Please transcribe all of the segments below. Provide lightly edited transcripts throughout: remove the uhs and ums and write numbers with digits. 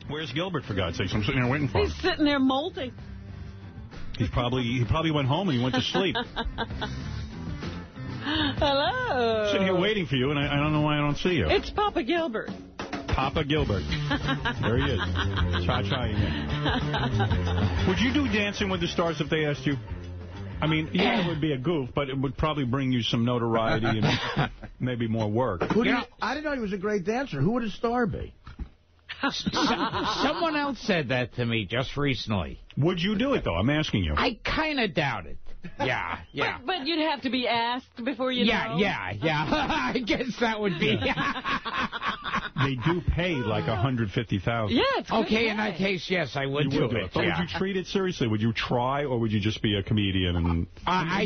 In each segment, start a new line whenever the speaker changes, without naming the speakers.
Where's Gilbert, for God's sakes? I'm sitting there waiting for him.
He's sitting there molting.
He probably went home and he went to sleep.
Hello.
I'm sitting here waiting for you, and I don't know why I don't see you.
It's Papa Gilbert.
Papa Gilbert. There he is. Cha-cha again. Would you do Dancing with the Stars if they asked you? I mean, yeah, it would be a goof, but it would probably bring you some notoriety and maybe more work.
I didn't know he was a great dancer. Who would his star be?
Someone else said that to me just recently.
Would you do it, though? I'm asking you.
I kind of doubt it. Yeah.
But you'd have to be asked before you know?
Yeah. I guess that would be.
They do pay like $150,000.
Yeah, it's good
okay,
pay.
in that case, yes, I would do it.
But would you treat it seriously? Would you try, or would you just be a comedian? And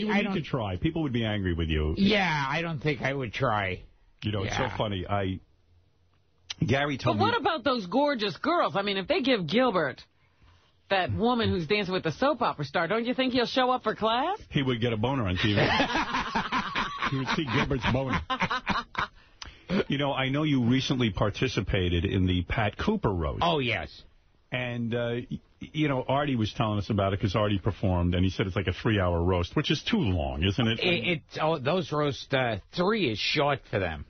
you would need to try. People would be angry with you.
Yeah, I don't think I would try.
You know, it's so funny. Gary told me...
But what about those gorgeous girls? I mean, if they give Gilbert that woman who's dancing with the soap opera star, don't you think he'll show up for class?
He would get a boner on TV. He would see Gilbert's boner. You know, I know you recently participated in the Pat Cooper roast.
Oh, yes.
And, you know, Artie was telling us about it because Artie performed, and he said it's like a 3-hour roast, which is too long, isn't it?
Those roast 3 is short for them.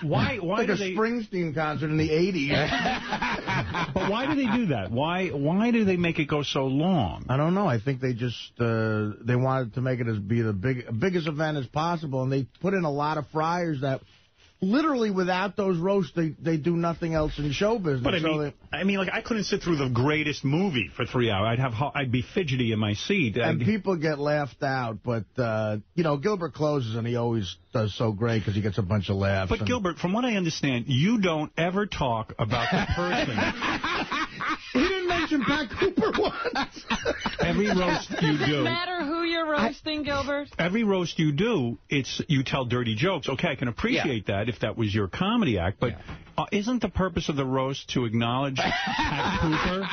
Why
like
do
a Springsteen concert in the 80s.
But why do they do that? Why do they make it go so long?
I don't know. I think they just they wanted to make it be the biggest event as possible, and they put in a lot of fryers that... Literally, without those roasts, they do nothing else in show business.
But I mean, like, I couldn't sit through the greatest movie for 3 hours. I'd be fidgety in my seat.
And people get laughed out. But, you know, Gilbert closes, and he always does so great because he gets a bunch of laughs.
But, Gilbert, from what I understand, you don't ever talk about the person.
He didn't mention Pat Cooper once.
Every roast you do.
Does it matter who you're roasting, Gilbert?
Every roast you do, you tell dirty jokes. Okay, I can appreciate that if that was your comedy act, but isn't the purpose of the roast to acknowledge Pat Cooper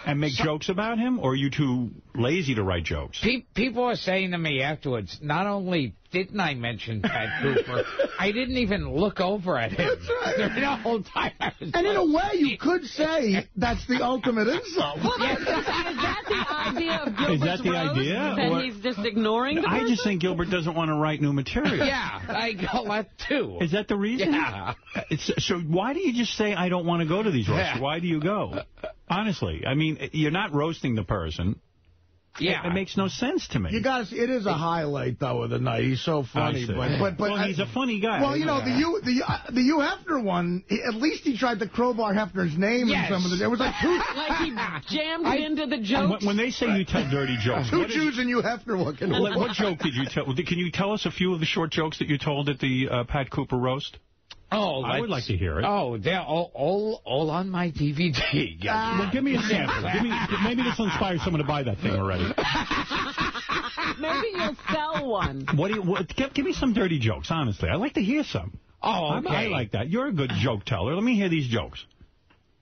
and make jokes about him, or are you too lazy to write jokes?
People are saying to me afterwards, not only didn't I mention Pat Cooper, I didn't even look over at him.
That's right.
The whole time I was
and in a way, you could say that's the ultimate insult.
Well, is that the idea of Gilbert's
Is that the idea?
That he's just ignoring the person?
I just think Gilbert doesn't want to write new material.
Yeah, I go that too.
Is that the reason?
Yeah.
So why do you just say, I don't want to go to these roasts? Why do you go? Honestly, I mean, you're not roasting the person.
Yeah.
It makes no sense to me.
You got to see, it is a highlight, though, of the night. He's so funny. But
well, he's a funny guy.
Well, you know, the Hugh Hefner one, at least he tried to crowbar Hefner's name in some of the... It was like two...
Like he jammed it into the jokes.
When they say you tell dirty jokes...
Two Jews and Hugh Hefner looking.
What joke did you tell? Can you tell us a few of the short jokes that you told at the Pat Cooper roast?
Oh,
I would like to hear it.
Oh, they're all on my DVD.
Well, give me a sample. Maybe this will inspire someone to buy that thing already.
Maybe you'll sell one.
Give me some dirty jokes, honestly. I'd like to hear some.
Oh, okay.
I like that. You're a good joke teller. Let me hear these jokes.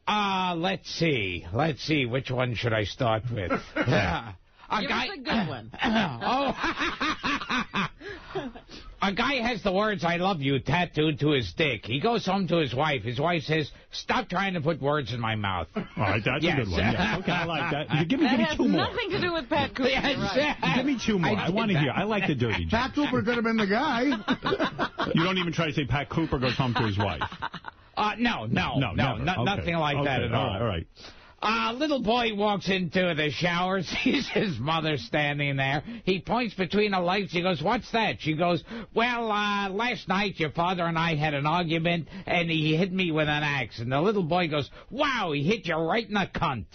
Let's see. Which one should I start with?
Give us a good one.
A guy has the words, I love you, tattooed to his dick. He goes home to his wife. His wife says, stop trying to put words in my mouth.
All right, that's a good one. Yeah. Okay, I like that. Give me two more.
That has nothing to do with Pat Cooper. Right.
Give me two more. I want to hear. I like the dirty jokes.
Pat Cooper could have been the guy.
You don't even try to say Pat Cooper goes home to his wife.
No, nothing like that at all.
All right.
Little boy walks into the shower, sees his mother standing there. He points between the lights. He goes, what's that? She goes, well, last night your father and I had an argument, and he hit me with an axe. And the little boy goes, wow, he hit you right in the cunt.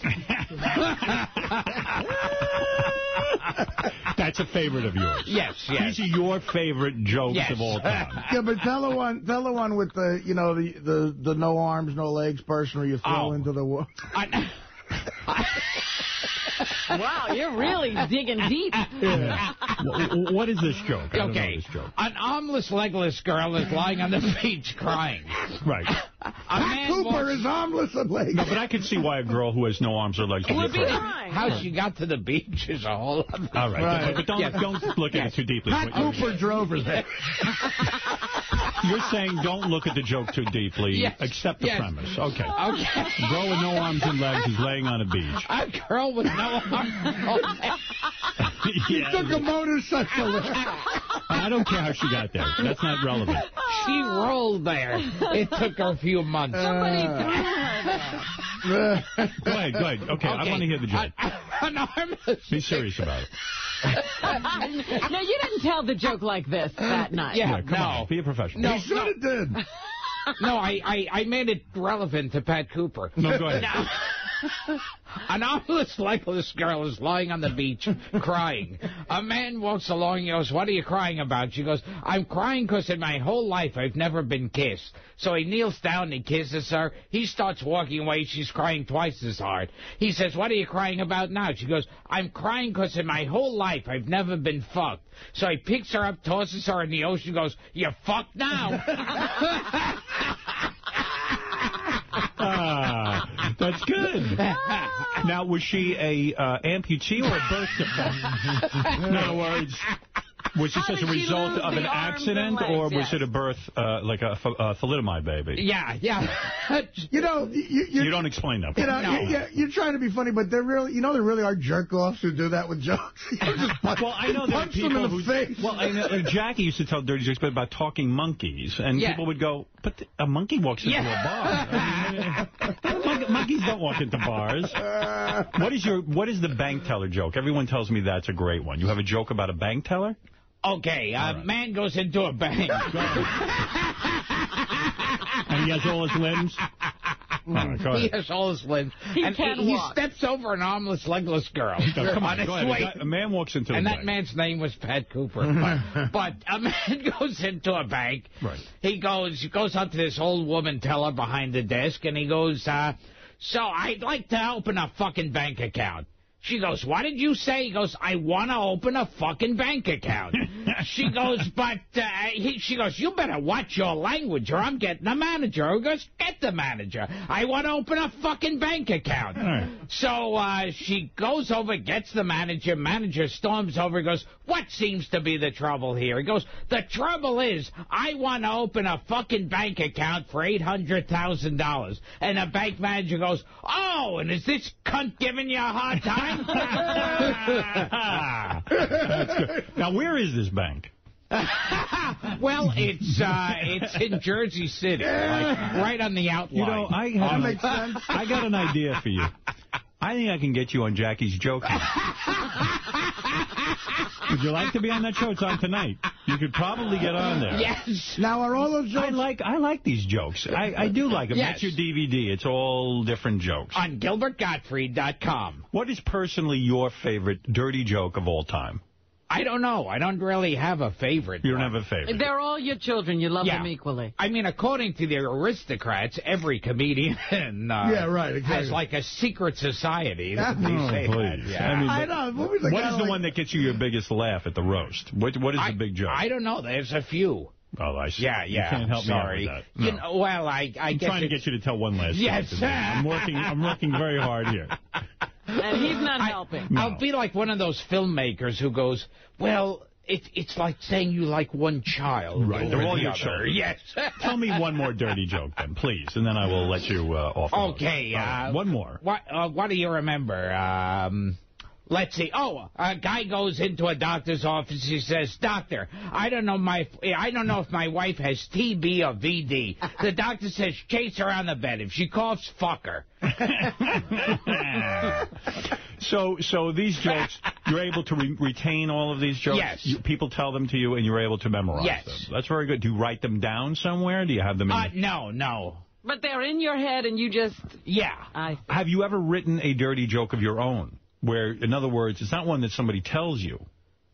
That's a favorite of yours.
Yes.
These are your favorite jokes of all time.
Yeah, but tell the one with the, you know, the no arms, no legs person where you throw into the wall.
Wow, you're really digging deep.
Yeah. What is this joke? I don't know this joke.
An armless, legless girl is lying on the beach crying.
Right.
Pat Cooper is armless and legless.
No, but I can see why a girl who has no arms or legs would be crying.
How she got to the beach is a whole other
All right. But don't look at it too deeply.
Pat Cooper drove her there.
You're saying don't look at the joke too deeply.
Yes.
Accept the premise. Okay.
Okay.
A girl with no arms and legs is laying on a beach.
A girl with no arms and no legs.
He took a motorcycle.
I don't care how she got there. That's not relevant.
She rolled there. It took her a few months.
Somebody threw her there.
Go ahead. Okay, I want to hear the joke. Be serious about it.
No, you didn't tell the joke like this that night.
Yeah, come on. Be a professional.
No, he should have did.
No, I made it relevant to Pat Cooper.
No, go ahead.
An armless, legless girl is lying on the beach crying. A man walks along and goes, "What are you crying about?" She goes, "I'm crying because in my whole life I've never been kissed." So he kneels down and he kisses her. He starts walking away. She's crying twice as hard. He says, "What are you crying about now?" She goes, "I'm crying because in my whole life I've never been fucked." So he picks her up, tosses her in the ocean, goes, "You're fucked now."
That's good. Now, was she a amputee or a birth defect? In other words, was this as a result of an accident, or was it a birth, like a thalidomide baby?
Yeah.
You know,
you don't explain that.
You're trying to be funny, but there really are jerk-offs who do that with jokes.
Well, I know there are people
them in the face.
Well, I know, Jackie used to tell dirty jokes about talking monkeys, and people would go, "But a monkey walks into a bar." I mean, monkeys don't walk into bars. What is the bank teller joke? Everyone tells me that's a great one. You have a joke about a bank teller?
Okay, man goes into a bank.
And he has all his limbs? Right,
he has all his limbs. He steps over an armless, legless girl.
No, come on, go ahead. A man walks into a bank.
And that man's name was Pat Cooper. But a man goes into a bank. Right. He goes up to this old woman teller behind the desk, and he goes, "So I'd like to open a fucking bank account." She goes, "What did you say?" He goes, "I want to open a fucking bank account." She goes, she goes, "You better watch your language or I'm getting a manager." He goes, "Get the manager. I want to open a fucking bank account." Right. So she goes over, gets the manager. Manager storms over. He goes, "What seems to be the trouble here?" He goes, "The trouble is I want to open a fucking bank account for $800,000. And the bank manager goes, "Oh, and is this cunt giving you a hard time?"
That's good. Now, where is this bank?
Well, it's in Jersey City, like right on the outline.
You know, that makes sense. I got an idea for you. I think I can get you on Jackie's Joke. Would you like to be on that show? It's on tonight. You could probably get on there.
Yes.
Now, are all those jokes...
I like these jokes. I do like them.
Yes.
That's your DVD. It's all different jokes.
On GilbertGottfried.com.
What is personally your favorite dirty joke of all time?
I don't know. I don't really have a favorite.
You don't have a favorite.
They're all your children. You love them equally.
I mean, according to the aristocrats, every comedian has like a secret society. That they say
please.
That. Yeah.
I know.
What is the one that gets you your biggest laugh at the roast? What is the big joke?
I don't know. There's a few.
Oh, I see.
Yeah.
You can't help me out with that. No.
You know, well, I'm
trying to get you to tell one last joke today. I'm working very hard here.
And he's not helping.
No.
I'll be like one of those filmmakers who goes, "Well, it's like saying you like one child."
Right, they're all your children.
Yes.
Tell me one more dirty joke then, please, and then I will let you off.
Okay.
One more.
What do you remember? Let's see. Oh, a guy goes into a doctor's office. He says, "Doctor, I don't know if my wife has TB or VD." The doctor says, "Chase her on the bed. If she coughs, fuck her."
So these jokes, you're able to retain all of these jokes?
Yes.
People tell them to you, and you're able to memorize them? That's very good. Do you write them down somewhere? Do you have them in...
No.
But they're in your head, and you just...
Yeah.
Have you ever written a dirty joke of your own? Where, in other words, it's not one that somebody tells you,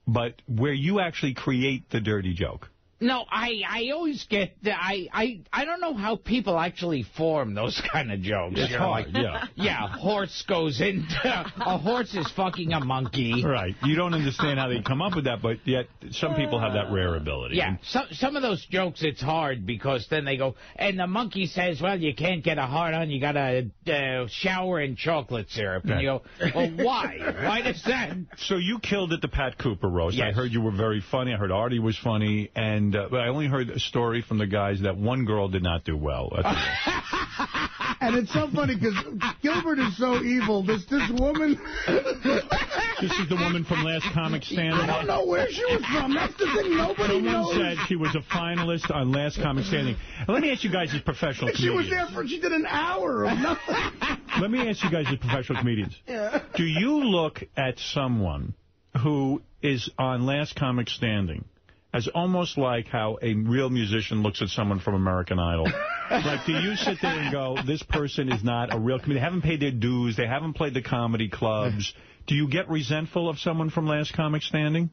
but where you actually create the dirty joke.
No, I always get... I don't know how people actually form those kind of jokes.
It's hard,
Yeah, horse goes into... A horse is fucking a monkey.
Right. You don't understand how they come up with that, but yet some people have that rare ability.
Yeah, some of those jokes, it's hard because then they go... And the monkey says, "Well, you can't get a hard-on, you got to shower in chocolate syrup." And you go, "Well, why? Why does that..."
So you killed at the Pat Cooper roast.
Yes.
I heard you were very funny. I heard Artie was funny, and and I only heard a story from the guys that one girl did not do well.
And it's so funny because Gilbert is so evil. This woman...
This is the woman from Last Comic Standing.
I don't know where she was from. That's the thing. Nobody knows.
Someone said she was a finalist on Last Comic Standing. Let me ask you guys as professional comedians.
She was there she did an hour of nothing.
Let me ask you guys as professional comedians.
Yeah.
Do you look at someone who is on Last Comic Standing as almost like how a real musician looks at someone from American Idol? Like, do you sit there and go, this person is not a real comedian? They haven't paid their dues. They haven't played the comedy clubs. Do you get resentful of someone from Last Comic Standing?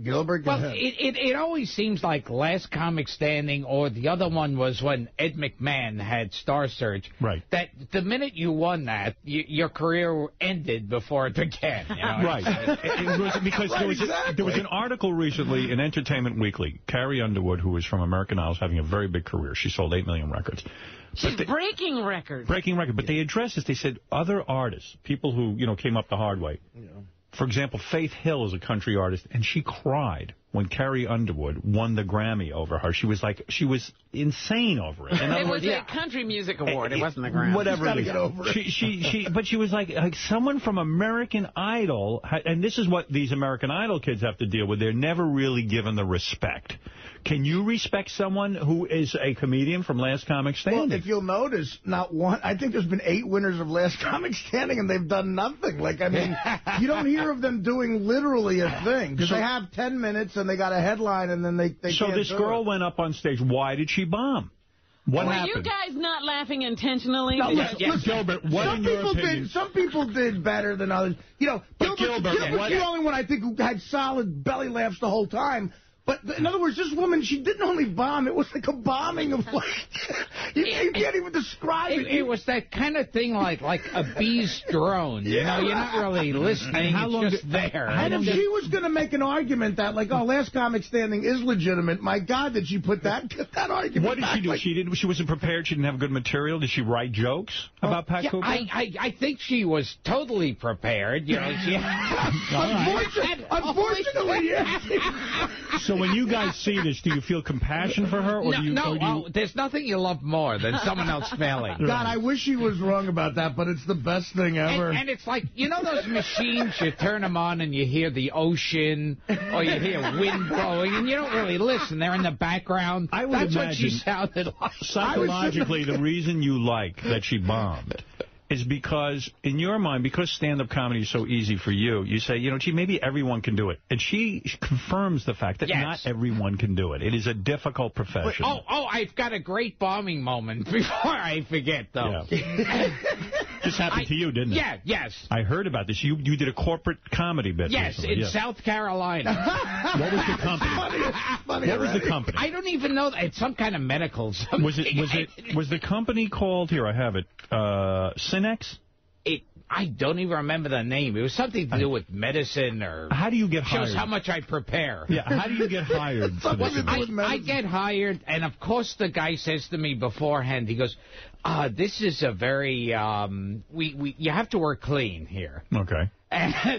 Gilbert, go ahead.
It always seems like Last Comic Standing, or the other one was when Ed McMahon had Star Search.
Right.
That the minute you won that, your career ended before it began. You know?
Right. It was because there was an article recently in Entertainment Weekly. Carrie Underwood, who was from American Idol, is having a very big career. She sold 8 million records.
She's breaking records.
Breaking records. But they addressed this. They said other artists, people who, came up the hard way. Yeah. For example, Faith Hill is a country artist, and she cried when Carrie Underwood won the Grammy over her. She was insane over it.
It was a country music award. It wasn't the Grammy.
Whatever.
Gotta get over
it. But she was like someone from American Idol, and this is what these American Idol kids have to deal with. They're never really given the respect. Can you respect someone who is a comedian from Last Comic Standing?
Well, if you'll notice, not one. I think there's been 8 winners of Last Comic Standing, and they've done nothing. Like, I mean, you don't hear of them doing literally a thing. Because they have 10 minutes, and they got a headline, and then they
So
can't
this girl went up on stage. Why did she bomb? What happened?
Were you guys not laughing intentionally?
No,
yes, Gilbert, what in your opinion?
Some people did better than others. Gilbert's the only one I think who had solid belly laughs the whole time. But in other words, this woman, she didn't only bomb. It was like a bombing of, like, you can't even describe it.
It was that kind of thing like a bee's drone. You know, you're not really listening. It's just there.
And if she was going to make an argument that, like, Last Comic Standing is legitimate, my God, did she put that argument
What did she do?
Like,
She wasn't prepared? She didn't have good material? Did she write jokes about Pat Cooper?
I think she was totally prepared.
Unfortunately, yes.
So when you guys see this, do you feel compassion for her? Or
there's nothing you love more than someone else failing.
God, I wish she was wrong about that, but it's the best thing ever.
And it's like, those machines, you turn them on and you hear the ocean, or you hear wind blowing, and you don't really listen. They're in the background. That's what she sounded like.
Psychologically, the reason you like that she bombed is because, in your mind, because stand-up comedy is so easy for you, you say, gee, maybe everyone can do it. And she confirms the fact that not everyone can do it. It is a difficult profession.
I've got a great bombing moment before I forget, though.
Yeah. This happened to you, didn't it?
Yeah, yes.
I heard about this. You did a corporate comedy bit.
Yes,
recently.
in South Carolina.
What was the company? What was the company?
I don't even know. It's some kind of medical something.
Was the company called, here, I have it, Cinex?
I don't even remember the name. It was something to do with medicine or...
How do you get hired?
Shows how much I prepare.
Yeah, how do you get hired?
I get hired, and of course the guy says to me beforehand, he goes, this is a very... you have to work clean here.
Okay.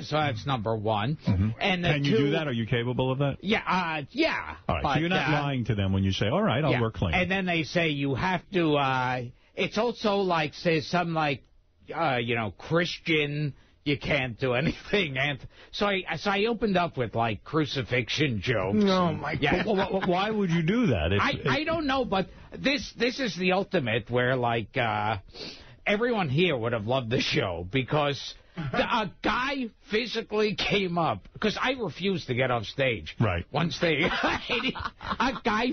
So that's number one.
Mm-hmm.
And
can you do that? Are you capable of that?
Yeah, yeah.
All right, so you're not lying to them when you say, all right, I'll work clean.
And then they say you have to... it's also like, say, something like, Christian, you can't do anything. And so I opened up with, like, crucifixion jokes.
Oh, my God.
Well, why would you do that?
I don't know, but this is the ultimate where, like, everyone here would have loved the show because... a guy physically came up, because I refused to get off stage.
Right.
Once a guy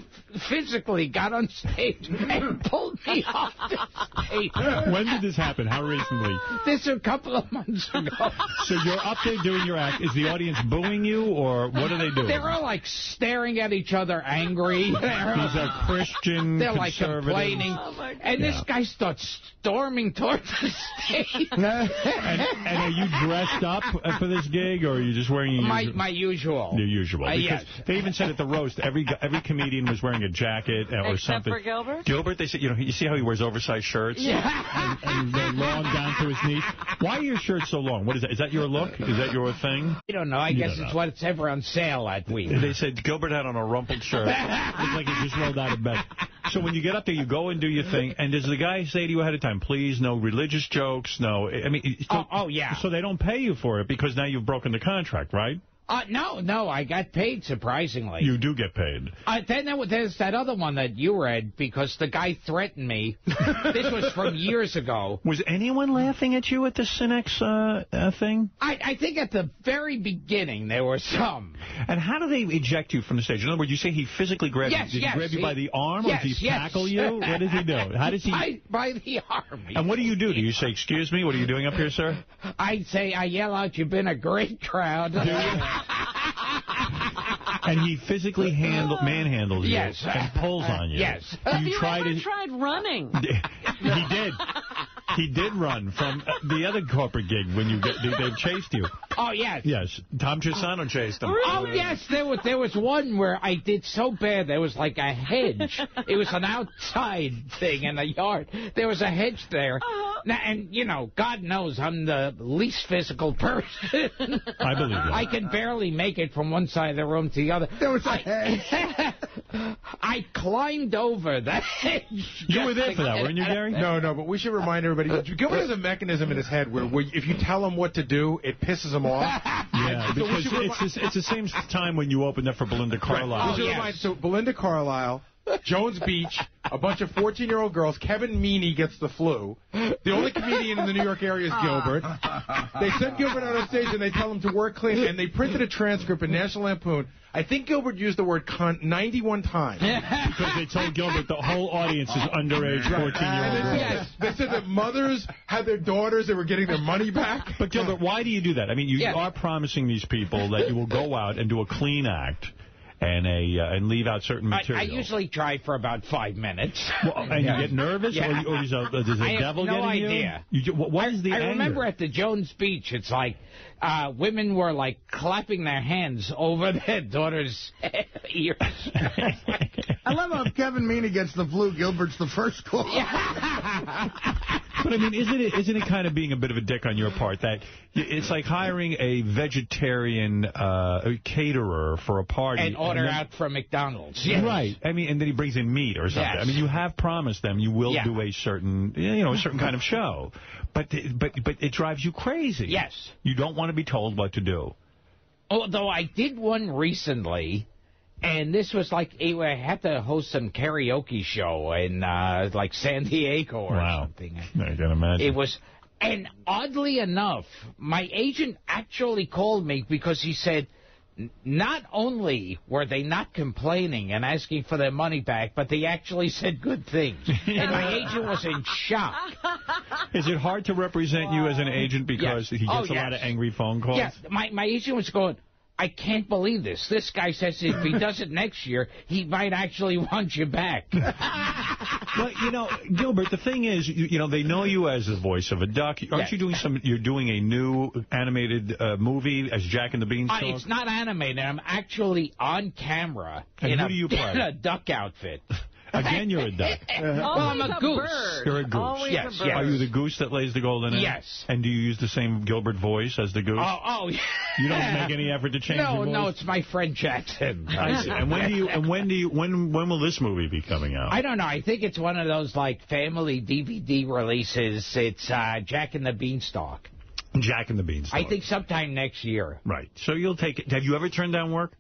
physically got on stage and pulled me off the stage.
When did this happen? How recently?
This a couple of months ago.
So you're up there doing your act. Is the audience booing you, or what are they doing?
They're all, like, staring at each other angry.
These are Christian,
they're, like, complaining. And this guy starts storming towards the stage.
And And are you dressed up for this gig, or are you just wearing your
my usual?
Your usual. Because
yes.
They even said at the roast, every comedian was wearing a jacket or
Except
something.
for Gilbert?
Gilbert, they said, you see how he wears oversized shirts?
Yeah.
And they're long down to his knees. Why are your shirts so long? What is that? Is that your look? Is that your thing?
I don't know. I guess it's what's ever on sale that week.
They said Gilbert had on a rumpled shirt. Looked like he just rolled out of bed. So when you get up there, you go and do your thing, and does the guy say to you ahead of time, please, no religious jokes, no... I mean,
yeah.
So they don't pay you for it because now you've broken the contract, right?
No, I got paid, surprisingly.
You do get paid.
Then there's that other one that you read, because the guy threatened me. This was from years ago.
Was anyone laughing at you at the Cinex thing?
I think at the very beginning there were some.
And how do they eject you from the stage? In other words, you say he physically grabbed you. Did he grab you by the arm, or did he tackle you? What did he do? How does he...
By the arm.
And what do you do? Do you say, excuse me, what are you doing up here, sir?
I yell out, you've been a great crowd.
And he physically manhandles you and pulls on you.
Yes.
Have you ever tried running?
He did. He did run from the other corporate gig when they chased you.
Oh, yes.
Yes. Tom Chisano chased him.
Oh, yes. There was one where I did so bad. There was like a hedge. It was an outside thing in the yard. There was a hedge there. Now, and, God knows I'm the least physical person.
I believe that.
I can barely make it from one side of the room to the other.
There was a hedge.
I climbed over the hedge.
You were there for that, weren't you, Gary?
No, but we should remind everybody. Gilbert has a mechanism in his head where if you tell him what to do, it pisses him off.
Yeah, because it's the same time when you opened up for Belinda Carlisle.
Right. So Belinda Carlisle, Jones Beach, a bunch of 14-year-old girls. Kevin Meaney gets the flu. The only comedian in the New York area is Gilbert. They send Gilbert out on stage and they tell him to work clean. And they printed a transcript in National Lampoon. I think Gilbert used the word cunt 91 times.
Because they told Gilbert the whole audience is underage 14-year-old girls.
Yes. They said that mothers had their daughters that were getting their money back.
But, Gilbert, why do you do that? I mean, you are promising these people that you will go out and do a clean act and leave out certain material.
I usually try for about 5 minutes.
Well, and you get nervous?
Yeah.
Or does a devil get in you?
I have no idea.
What is the anger?
I remember at the Jones Beach, it's like women were like clapping their hands over their daughter's ears.
I love how if Kevin Meaney gets the flu, Gilbert's the first call.
But, I mean, isn't it kind of being a bit of a dick on your part that it's like hiring a vegetarian caterer for a party.
And order out from McDonald's. Yes.
Right. I mean, and then he brings in meat or something. Yes. I mean, you have promised them you will do a certain, a certain kind of show. But it drives you crazy.
Yes.
You don't want to be told what to do.
Although I did one recently. And this was like, I had to host some karaoke show in, like, San Diego or something.
I can imagine.
It was, and oddly enough, my agent actually called me because he said, not only were they not complaining and asking for their money back, but they actually said good things. And my agent was in shock.
Is it hard to represent you as an agent because he gets a lot of angry phone calls?
Yes, my agent was going, I can't believe this. This guy says if he does it next year, he might actually want you back.
Well, Gilbert, the thing is, they know you as the voice of a duck. Aren't you doing you're doing a new animated movie as Jack and the Beanstalk?
It's not animated. I'm actually on camera in a duck outfit.
Again, you're a duck.
Well, I'm a goose.
Bird.
You're a goose.
Always
yes.
a bird.
Are you the goose that lays the golden egg?
Yes.
And do you use the same Gilbert voice as the goose?
Oh, yeah.
You don't make any effort to change your voice?
No, it's my friend Jackson.
I see. And when will this movie be coming out?
I don't know. I think it's one of those like family DVD releases. It's Jack and the Beanstalk.
Jack and the Beanstalk.
I think sometime next year.
Right. So you'll take it. Have you ever turned down work?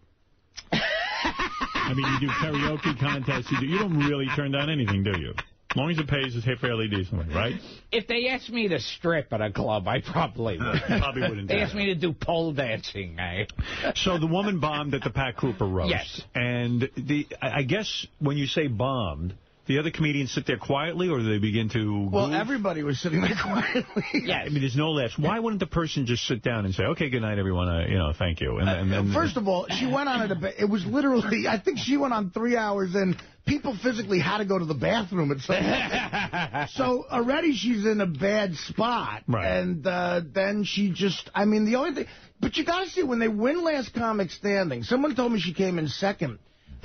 I mean, you do karaoke contests. You don't really turn down anything, do you? As long as it pays fairly decently, right?
If they asked me to strip at a club, I probably would.
Probably wouldn't.
They asked me to do pole dancing.
So the woman bombed at the Pat Cooper roast.
Yes.
And I guess when you say bombed, the other comedians sit there quietly, or do they begin to...
Well, everybody was sitting there quietly.
Yeah. I mean, there's no laughs. Why wouldn't the person just sit down and say, okay, good night, everyone, thank you? And then,
first of all, she went on a debate. It was literally, I think she went on 3 hours, and people physically had to go to the bathroom at some point. So already she's in a bad spot.
Right.
And then she just, I mean, the only thing... But you got to see, when they win Last Comic Standing, someone told me she came in second.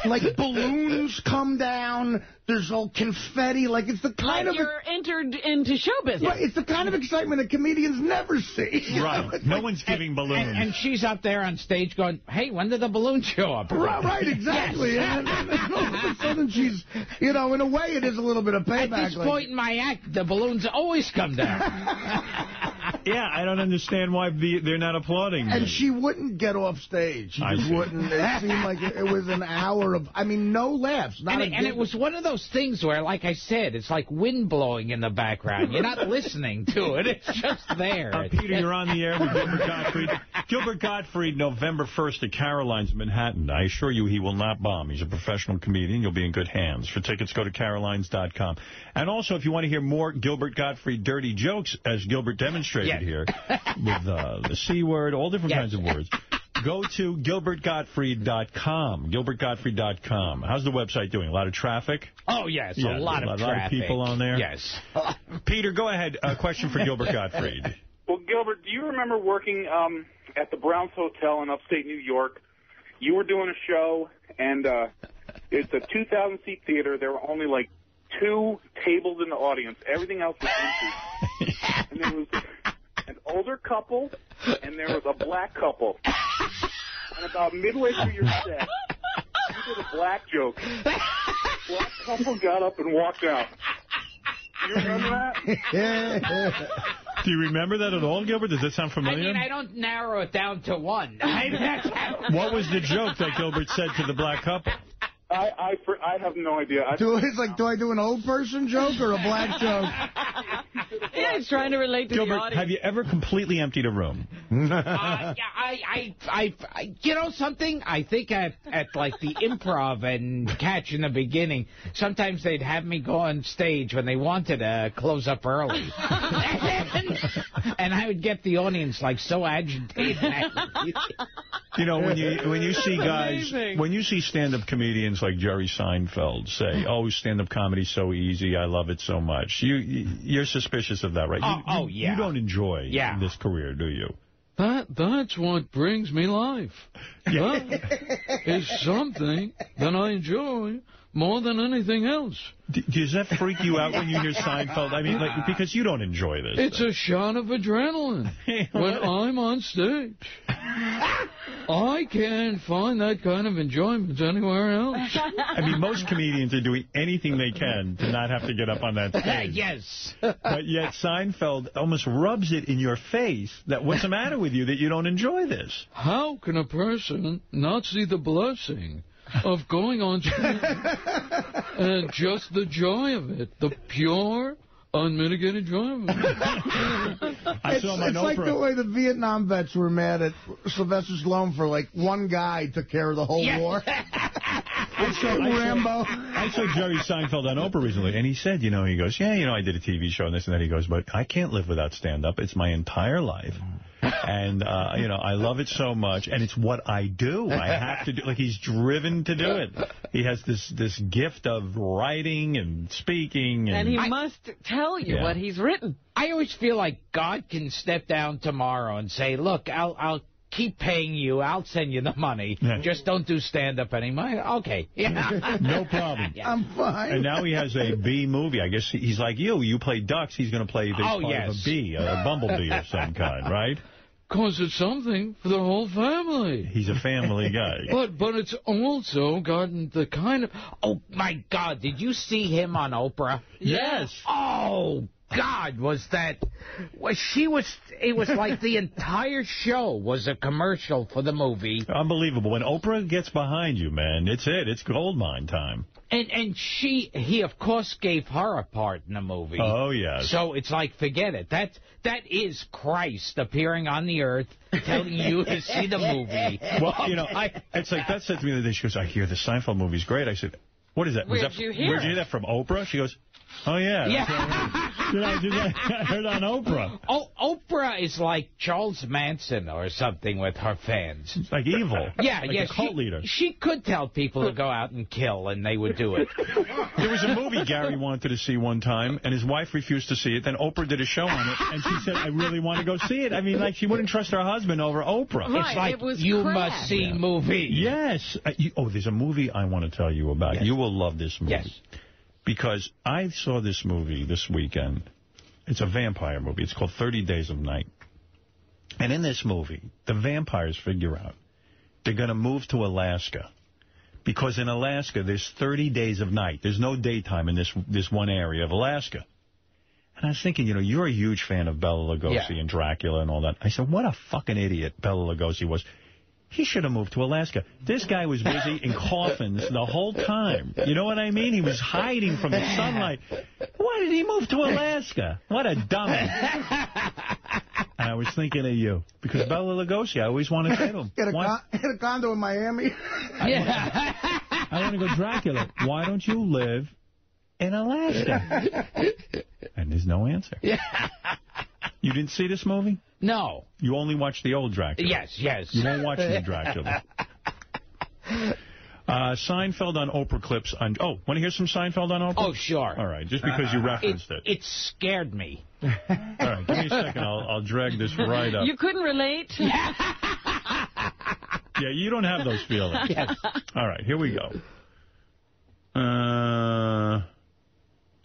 Like, balloons come down, there's all confetti, like, it's the kind of...
You're entered into show business.
Right, it's the kind of excitement that comedians never see.
Right, no one's giving balloons.
And she's up there on stage going, hey, when did the balloons show up?
Right, exactly. Yes. And all of a sudden she's, in a way it is a little bit of payback.
At this point in my act, the balloons always come down.
Yeah, I don't understand why they're not applauding.
And she wouldn't get off stage. She just wouldn't. It seemed like it was an hour of, no laughs.
And it was one of those things where, like I said, it's like wind blowing in the background. You're not listening to it. It's just there.
Peter, you're on the air with Gilbert Gottfried. Gilbert Gottfried, November 1st at Caroline's, Manhattan. I assure you he will not bomb. He's a professional comedian. You'll be in good hands. For tickets, go to carolines.com. And also, if you want to hear more Gilbert Gottfried dirty jokes, as Gilbert demonstrated here, with the C word, all different kinds of words, go to gilbertgottfried.com. Gilbertgottfried.com. How's the website doing? A lot of traffic?
Oh, yes, a lot of traffic.
A lot of people on there?
Yes.
Peter, go ahead. A question for Gilbert Gottfried.
Well, Gilbert, do you remember working at the Browns Hotel in upstate New York? You were doing a show, and it's a 2,000-seat theater. There were only, 2 tables in the audience. Everything else was empty. And there was an older couple, and there was a black couple. And about midway through your set, you did a black joke. The black couple got up and walked out. Do you remember that?
Do you remember that at all, Gilbert? Does that sound familiar?
I mean, I don't narrow it down to one.
What was the joke that Gilbert said to the black couple?
I have no idea.
Do I do an old person joke or a black joke?
Yeah, he's trying to relate to
Gilbert,
the audience.
have you ever completely emptied a room?
You know something? I think at the Improv and Catch in the beginning, sometimes they'd have me go on stage when they wanted to close up early. And I would get the audience so agitated.
When you see guys, when you see stand-up comedians like Jerry Seinfeld say, "Oh, stand-up comedy's so easy, I love it so much," you're suspicious of that, right?
Yeah.
You don't enjoy this career, do you?
That's what brings me life.
Yeah.
That is something that I enjoy more than anything else.
Does that freak you out when you hear Seinfeld? I mean, because you don't enjoy this.
It's a shot of adrenaline when I'm on stage. I can't find that kind of enjoyment anywhere else.
I mean, most comedians are doing anything they can to not have to get up on that stage.
Yes.
But yet Seinfeld almost rubs it in your face that what's the matter with you that you don't enjoy this?
How can a person not see the blessing of going on stage and just the joy of it, the pure, unmitigated joy of it?
It's like the way the Vietnam vets were mad at Sylvester Stallone for one guy took care of the whole war. Rambo.
I saw Jerry Seinfeld on Oprah recently, and he said, he goes, I did a TV show and this and that. He goes, but I can't live without stand-up. It's my entire life. And, I love it so much, and it's what I do. I have to do, he's driven to do it. He has this gift of writing and speaking. And
he must tell you what he's written.
I always feel like God can step down tomorrow and say, look, I'll keep paying you. I'll send you the money. Yeah. Just don't do stand-up anymore. Okay. Yeah.
No problem.
Yeah. I'm fine.
And now he has a bee movie. I guess he's like you. You play ducks. He's going to play part of a bee, a bumblebee of some kind, right?
Because it's something for the whole family.
He's a family guy.
But it's also gotten the kind of...
Oh, my God. Did you see him on Oprah?
Yes.
Oh, God, was that... It was like the entire show was a commercial for the movie.
Unbelievable. When Oprah gets behind you, man, it's it. It's gold mine time.
And he, of course, gave her a part in the movie.
Oh, yes.
So it's like, forget it. That is Christ appearing on the earth, telling you to see the movie.
Well, it's like Beth said to me the other day, she goes, I hear the Seinfeld movie's great. I said, What is that?
Where'd you hear
Where'd you hear that from? Oprah? She goes, oh, yeah. I heard on Oprah.
Oh, Oprah is like Charles Manson or something with her fans.
It's like evil.
Yeah,
like
yeah.
a cult leader.
She could tell people to go out and kill, and they would do it.
There was a movie Gary wanted to see one time, and his wife refused to see it. Then Oprah did a show on it, and she said, I really want to go see it. I mean, like, she wouldn't trust her husband over Oprah.
Right,
it's like,
it was
you
crap.
must see movie.
Yes. There's a movie I want to tell you about.
Yes.
You will love this movie.
Yes.
Because I saw this movie this weekend. It's a vampire movie. It's called 30 Days of Night. And in this movie, the vampires figure out they're going to move to Alaska. Because in Alaska, there's 30 days of night. There's no daytime in this one area of Alaska. And I was thinking, you're a huge fan of Bela Lugosi and Dracula and all that. I said, what a fucking idiot Bela Lugosi was. He should have moved to Alaska. This guy was busy in coffins the whole time. You know what I mean? He was hiding from the sunlight. Why did he move to Alaska? What a dummy. And I was thinking of you. Because Bela Lugosi, I always wanted to say to him.
Get a condo in Miami.
I want to go Dracula. Why don't you live in Alaska? And there's no answer. You didn't see this movie?
No.
You only watched the old Dracula?
Yes.
You won't watch the Dracula. Seinfeld on Oprah clips. Want to hear some Seinfeld on Oprah?
Oh, sure.
All right, just because you referenced it.
It scared me.
All right, give me a second. I'll drag this right up.
You couldn't relate?
Yeah, you don't have those feelings.
Yes.
All right, here we go.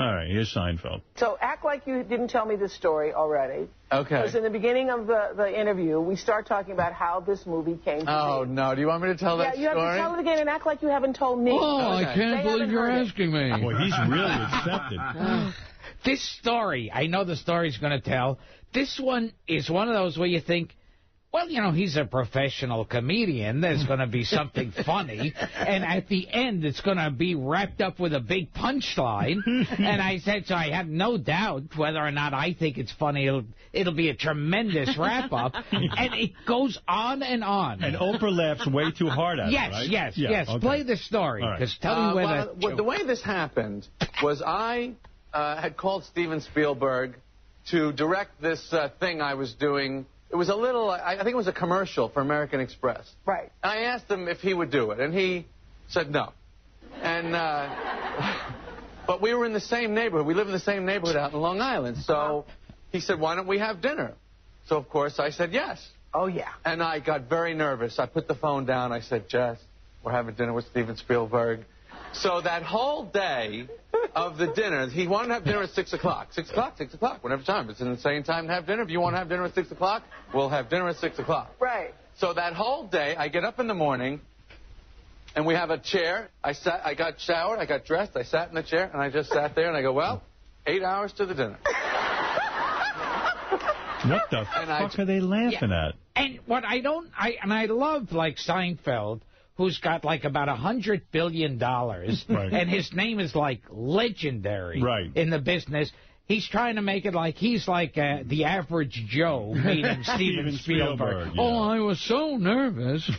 All right, here's Seinfeld.
So act like you didn't tell me this story already.
Okay.
Because in the beginning of the interview, we start talking about how this movie came to be.
Oh, no. Do you want me to tell that story?
Yeah, you have to tell it again and act like you haven't told me.
Oh, I can't believe you're asking me.
Boy, he's really accepted.
This story, I know the story's going to tell. This one is one of those where you think, well, he's a professional comedian. There's going to be something funny. And at the end, it's going to be wrapped up with a big punchline. And I said, so I have no doubt whether or not I think it's funny. It'll be a tremendous wrap-up. And it goes on and on.
And Oprah laughs way too hard at it, right?
Yes.
Okay.
Play the story. Because tell me whether...
The way this happened was I had called Steven Spielberg to direct this thing I was doing. It was a little, I think it was a commercial for American Express.
Right.
I asked him if he would do it, and he said no. And, but we were in the same neighborhood. We live in the same neighborhood out in Long Island. So he said, why don't we have dinner? So, of course, I said yes.
Oh, yeah.
And I got very nervous. I put the phone down. I said, Jess, we're having dinner with Steven Spielberg. So that whole day of the dinner, he wanted to have dinner at 6 o'clock. 6 o'clock, 6 o'clock, whatever time. It's an insane time to have dinner. If you want to have dinner at 6 o'clock, we'll have dinner at 6 o'clock.
Right.
So that whole day, I get up in the morning, and we have a chair. I got showered, I got dressed, I sat in the chair, and I just sat there, and I go, well, 8 hours to the dinner.
What the fuck are they laughing at?
And what I love, like Seinfeld, who's got like about $100 billion,
right.
And his name is like legendary in the business. He's trying to make it like he's like the average Joe meeting Steven Spielberg.
Yeah. Oh, I was so nervous.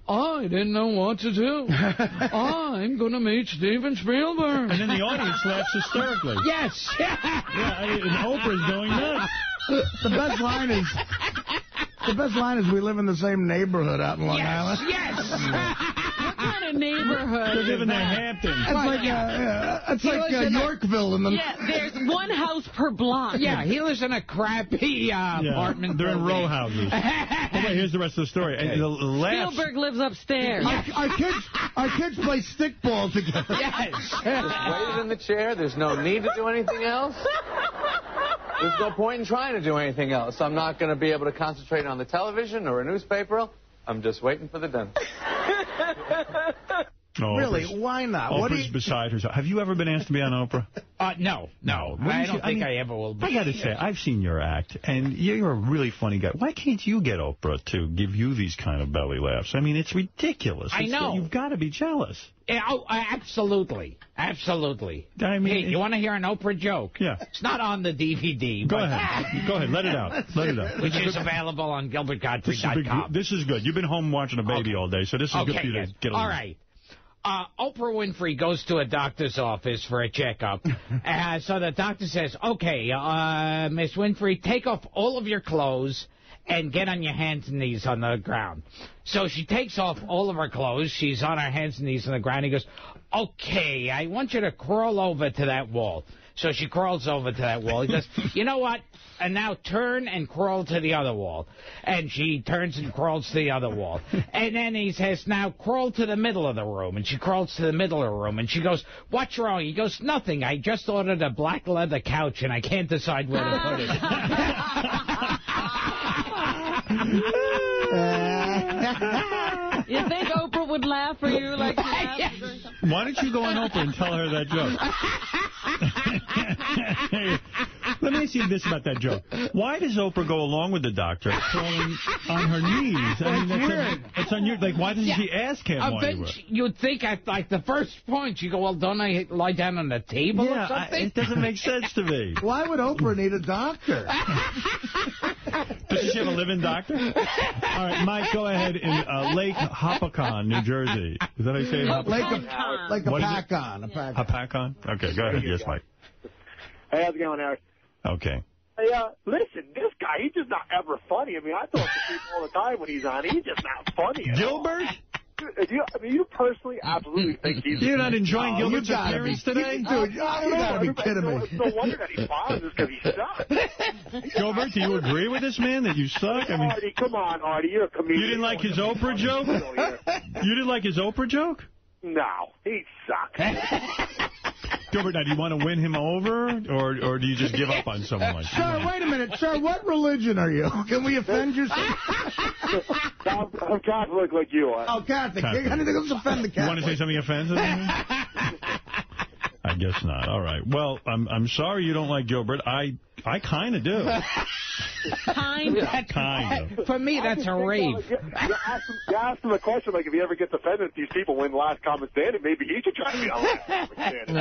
I didn't know what to do. I'm going to meet Steven Spielberg.
And then the audience laughs hysterically.
Yes.
And Oprah's going nuts.
The best line is we live in the same neighborhood out in Long Island.
Yes.
What kind of neighborhood?
They live in the Hamptons.
It's like Yorkville.
There's one house per block.
Yeah, he lives in a crappy apartment.
They're in row houses. Oh, wait, here's the rest of the story. Okay.
Spielberg lives upstairs.
Our kids play stickball together.
Yes.
Just waited in the chair. There's no need to do anything else. There's no point in trying to do anything else. I'm not going to be able to concentrate on the television or a newspaper. I'm just waiting for the dinner.
No,
really? Why not?
Oprah's beside herself. Have you ever been asked to be on Oprah?
No. I don't think I ever will be.
I got to say, I've seen your act, and you're a really funny guy. Why can't you get Oprah to give you these kind of belly laughs? I mean, it's ridiculous.
I know.
You've got to be jealous.
Absolutely. Absolutely.
I mean,
hey, you want to hear an Oprah joke?
Yeah.
It's not on the DVD.
Go ahead. Let it out. Which
is available on GilbertGottfried.com.
This is good. You've been home watching a baby all day, so this is good for you to get a
all right. Oprah Winfrey goes to a doctor's office for a checkup. So the doctor says, okay, Miss Winfrey, take off all of your clothes and get on your hands and knees on the ground. So she takes off all of her clothes. She's on her hands and knees on the ground. He goes, okay, I want you to crawl over to that wall. So she crawls over to that wall. He goes, you know what? And now turn and crawl to the other wall. And she turns and crawls to the other wall. And then he says, now crawl to the middle of the room. And she crawls to the middle of the room. And she goes, what's wrong? He goes, nothing. I just ordered a black leather couch, and I can't decide where to put it.
You think Oprah would laugh for you like she laughed?
Why don't you go on Oprah and tell her that joke? Let me ask you this about that joke. Why does Oprah go along with the doctor crawling on her knees? I mean, that's unusual. Like, why doesn't she ask him why he was?
You'd think at like the first point, you go, well, don't I lie down on the table or something?
It doesn't make sense to me.
Why would Oprah need a doctor?
Does she have a live-in doctor? All right, Mike, go ahead in Lake Hopatcong, New Jersey. Is that how you say it?
Like a pack-on.
A pack-on? Okay, go ahead. Yes, Mike.
Hey, how's it going, Eric?
Okay.
Hey, listen, this guy, he's just not ever funny. I mean, I talk to people all the time when he's on. He's just not funny at
Gilbert?
You personally absolutely think he's...
You're not enjoying Gilbert's appearance today?
Dude, you gotta be kidding me.
It's no wonder that he bombs is because he sucks.
Gilbert, do you agree with this man that you suck? I mean,
Artie, come on, Artie, you're a comedian.
You didn't like his Oprah joke? You didn't like his Oprah joke?
No, he sucks.
Gilbert, now, do you want to win him over, or do you just give up on someone like
Sir, wait a minute. Sir, what religion are you? Can we offend you?
I'm Catholic like you are.
Oh, Catholic. Anything else offend the Catholic?
You want to say something offensive? I guess not. All right. Well, I'm sorry you don't like Gilbert. I kind of do.
Kind
of. For me, that's a rave.
You asked him a question, like, if he ever gets offended, these people win last common standing, maybe he should try to be a last common standing.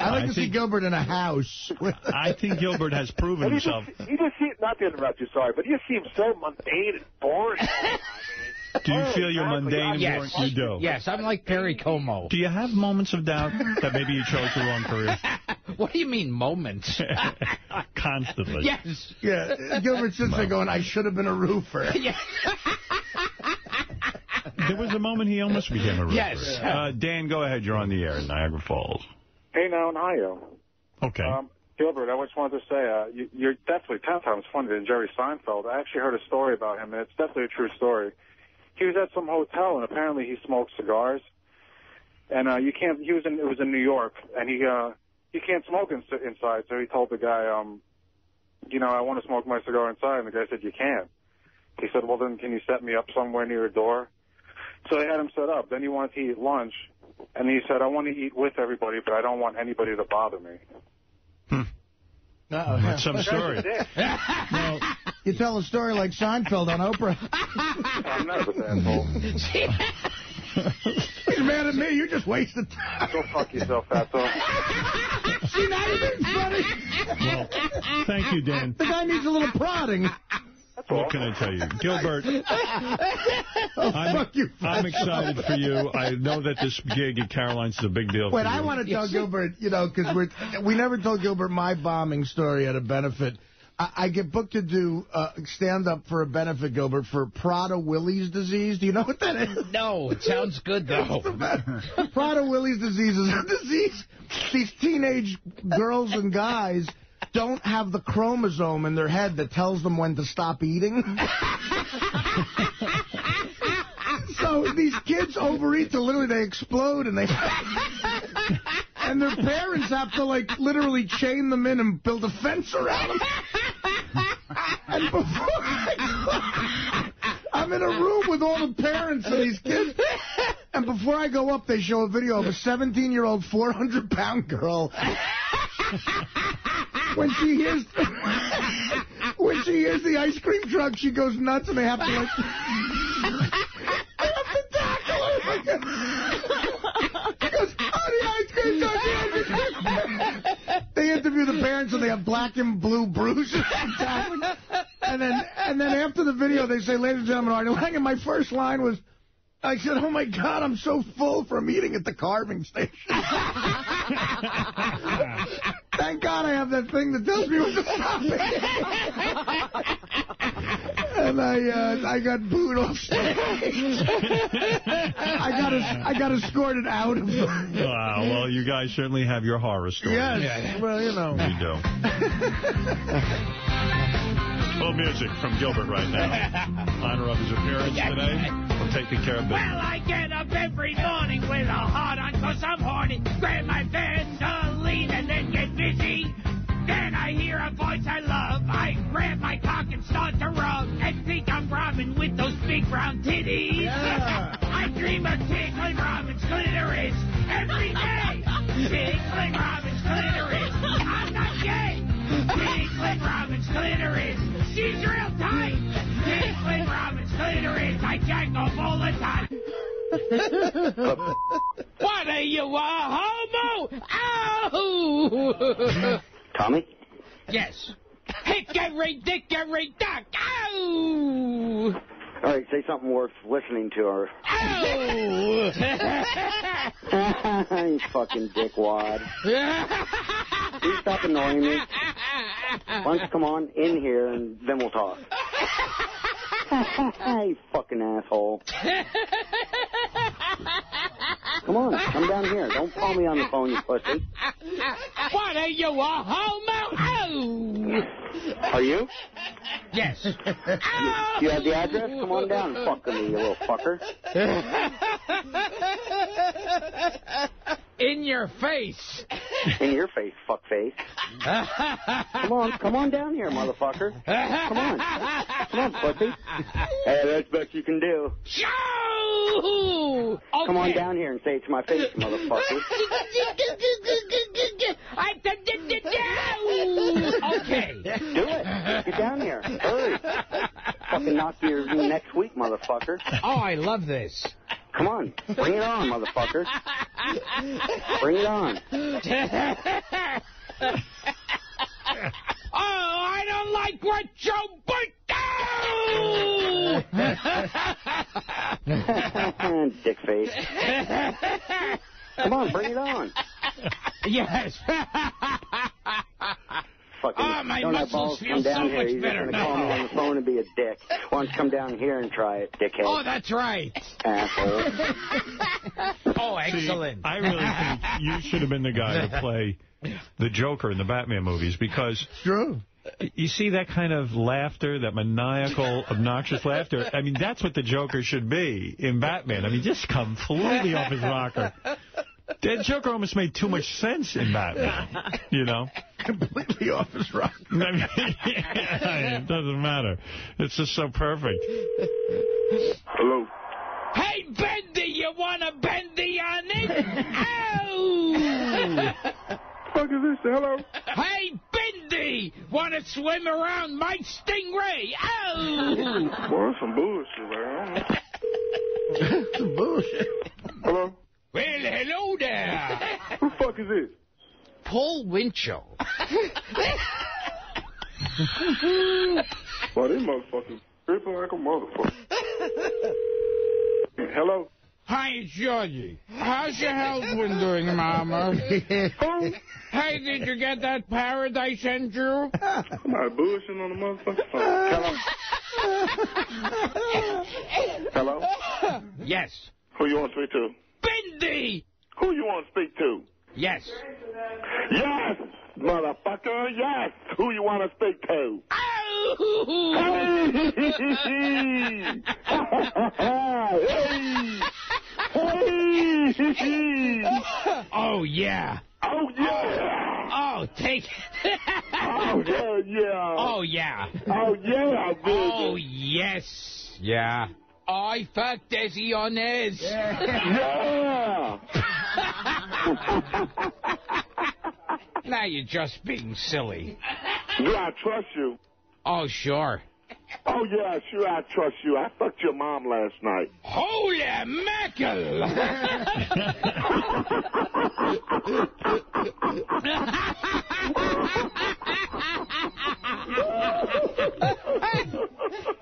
I like to see Gilbert in a house.
I think Gilbert has proven himself.
He just seems, not to interrupt you, sorry, but he just seems so mundane and boring.
Do you feel you're mundane and boring? You do.
Yes, I'm like Perry Como.
Do you have moments of doubt that maybe you chose the wrong career?
What do you mean, moments?
Constantly.
Yes.
Yeah, Gilbert sits there going, I should have been a roofer.
Yeah.
There was a moment he almost became a roofer.
Yes.
Dan, go ahead. You're on the air in Niagara Falls.
Hey, now, and hiyo.
Okay.
Gilbert, I just wanted to say, you're definitely 10 times funnier than Jerry Seinfeld. I actually heard a story about him, and it's definitely a true story. He was at some hotel, and apparently he smoked cigars. And it was in New York, and he can't smoke inside, so he told the guy, I want to smoke my cigar inside, and the guy said, you can't. He said, well, then can you set me up somewhere near a door? So they had him set up. Then he wanted to eat lunch, and he said, I want to eat with everybody, but I don't want anybody to bother me.
That's some story.
Well, you tell a story like Seinfeld on Oprah.
I'm not an asshole.
He's mad at me. You just wasted time.
Go fuck yourself, fatso.
See, now you're being funny.
Well, thank you, Dan.
The guy needs a little prodding.
What can I tell you? Gilbert, I'm excited for you. I know that this gig at Caroline's is a big deal for you.
Wait, I want to tell Gilbert, because we never told Gilbert my bombing story at a benefit. I get booked to do stand-up for a benefit, Gilbert, for Prader-Willi's disease. Do you know what that is?
No, it sounds good, though.
Prader-Willi's disease is a disease. These teenage girls and guys don't have the chromosome in their head that tells them when to stop eating. So these kids overeat till literally they explode, and and their parents have to, like, literally chain them in and build a fence around them. And before I'm in a room with all the parents of these kids, and before I go up, they show a video of a 17-year-old, 400-pound girl. When she hears the ice cream truck, she goes nuts, and they have to, like, tackle her. She goes, oh, the ice cream truck, the ice cream truck. They interview the parents, and they have black and blue bruises. And then after the video, they say, ladies and gentlemen, Artie, and my first line was, I said, oh, my God, I'm so full from eating at the carving station. Thank God I have that thing that tells me when to stop it. And I got booed off stage. I got escorted out of the...
Wow, well, you guys certainly have your horror stories.
Yes, well, you know.
You do. A little music from Gilbert right now. In honor of his appearance today. We're taking care of business.
Well, I get up every morning with a heart on 'cause I'm horny. Grab my Vaseline and then get busy. Then I hear a voice I love. I grab my cock and start to rub and think I'm Robin with those big round titties.
Yeah.
I dream of tickling Robin's clitoris every day. Tickling Robin's clitoris. I'm not gay. Tickling Robin's clitoris. She's real tight. Tickling Robin's clitoris. I jack off all the time. What are you, a homo? Ow!
Tommy?
Yes. Hickory dickory dock. Ow!
All right, say something worth listening to. Or...
Ow!
You fucking dickwad. Can you stop annoying me? Why don't you come on in here and then we'll talk. You fucking asshole. Come on, come down here. Don't call me on the phone, you pussy.
What are you, a homo? Ow!
Are you?
Yes.
You have the address? Come on down and fuck with me, you little fucker.
In your face.
In your face, fuckface. Come on down here, motherfucker. Come on, pussy. Hey, that's the best you can do.
Okay.
Come on down here and say it to my face, motherfucker.
Okay.
Do it. Get down here. Hurry. Fucking knock you next week, motherfucker.
Oh, I love this.
Come on. Bring it on, motherfucker. Bring it on.
Oh, I don't like what Joe
Dick face. Come on, bring it on.
Yes.
Fucking,
my
don't have balls
muscles
to
feel
come down
so
here.
much
You're
better
just going to call me on the phone and be a dick. Why don't you come down here and try it, dickhead?
Oh, that's right.
Asshole.
Oh, excellent.
See, I really think you should have been the guy to play the Joker in the Batman movies because...
True.
You see that kind of laughter, that maniacal, obnoxious laughter? I mean, that's what the Joker should be in Batman. I mean, just completely off his rocker. The Joker almost made too much sense in Batman, you know?
Completely off his rocker.
I mean, yeah, it doesn't matter. It's just so perfect.
Hello.
Hey, Bendy, you want a Bendy on it? Ow!
What the fuck is this? Hello?
Hey, Bendy, want to swim around my stingray? Ow!
Boy, that's some bullshit, man.
Some bullshit.
Hello?
Well, hello there.
Who the fuck is this?
Paul Winchell.
Boy, these motherfuckers tripping like a motherfucker. Hello?
Hi, it's Georgie. How's your health been doing, Mama? Hey, did you get that parrot I sent you?
Somebody bullshitting on the motherfucking phone. Hello? Hello?
Yes.
Who you want to speak to?
Bendy!
Who you want to speak to?
Yes.
Yes, motherfucker, yes. Who you want to speak to?
Oh, yeah.
Oh, yeah.
Oh, take it.
Oh, yeah.
Oh, yeah.
Oh, yeah.
Oh, yes. Yeah. I fucked Desi on this.
Yeah.
Now you're just being silly.
Yeah, I trust you.
Oh, sure.
Oh, yeah, sure, I trust you. I fucked your mom last night.
Holy mackerel!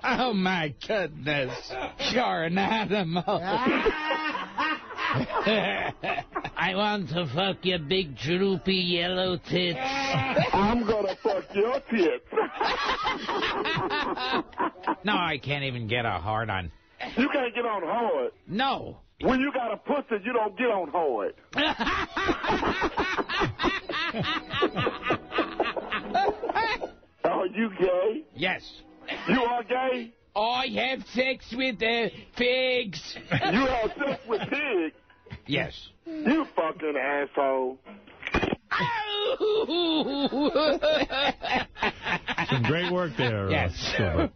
Oh, my goodness. You're an animal. I want to fuck your big, droopy, yellow tits.
I'm going to fuck your tits.
No, I can't even get a hard on.
You can't get on hard.
No.
When you got a pussy, you don't get on hard. Are you gay?
Yes.
You are gay?
I have sex with pigs.
You have sex with pigs?
Yes.
You fucking asshole.
Some great work there.
Yes.
All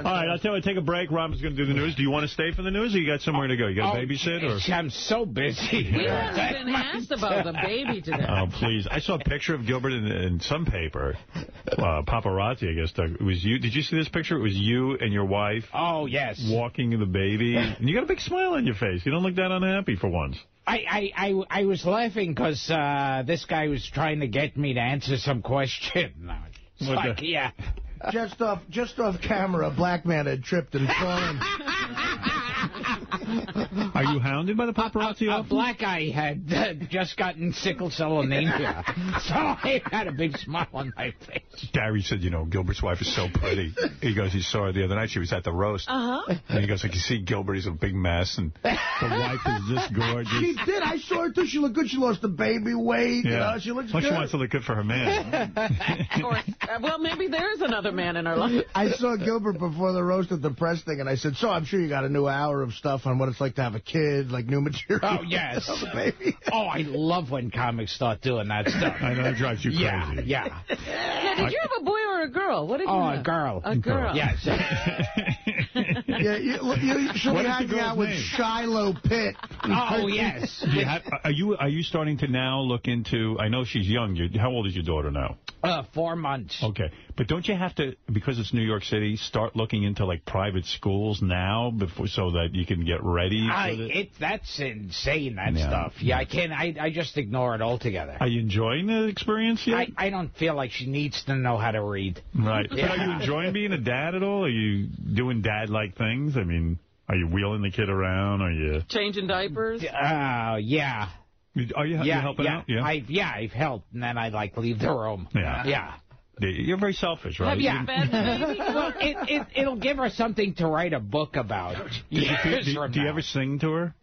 right, I'll tell you, take a break. Robin's going to do the news. Do you want to stay for the news, or you got somewhere to go? You got a babysit? Or?
I'm so busy.
We haven't been asked about the baby today.
Oh, please. I saw a picture of Gilbert in some paper. Paparazzi, I guess, Doug. It was you. Did you see this picture? It was you and your wife.
Oh, yes.
Walking the baby. And you got a big smile on your face. You don't look that unhappy for once.
I was laughing because this guy was trying to get me to answer some question. It's like, yeah.
Just off camera, a black man had tripped and fallen.
Are you hounded by the paparazzi?
A black guy had just gotten sickle cell anemia, so I had a big smile on my face.
Gary said, you know, Gilbert's wife is so pretty. He goes, he saw her the other night. She was at the roast. And he goes, like, you see Gilbert, he's a big mess, and the wife is just gorgeous.
She did. I saw her, too. She looked good. She lost the baby weight.
Yeah.
You know, she looks
well,
good.
She wants to look good for her man.
Well, maybe there's another man in her life.
I saw Gilbert before the roast at the press thing, and I said, so I'm sure you got a new hour of stuff on what it's like to have a kid, like new material.
Oh, yes.
Baby.
Oh, I love when comics start doing that stuff.
I know, it drives you crazy.
Yeah.
Yeah, did you have a boy or a girl? What did you have?
A girl.
A girl.
Yes.
Yeah, you should be hanging out with Shiloh Pitt.
Oh, yes.
Are you starting to now look into, I know she's young. How old is your daughter now?
4 months.
Okay. But don't you have to, because it's New York City, start looking into, like, private schools now so that you can get ready for
that's insane, that stuff. Yeah, I can't. I just ignore it altogether.
Are you enjoying the experience yet?
I don't feel like she needs to know how to read.
Right.
Yeah.
But are you enjoying being a dad at all? Are you doing dad-like things? I mean, are you wheeling the kid around? Are you
changing diapers?
Are
Yeah.
you helping out? Yeah.
I've helped, and then I leave the room.
Yeah. You're very selfish, right?
Have you fed the baby?
Well, it'll give her something to write a book about.
Do you ever sing to her?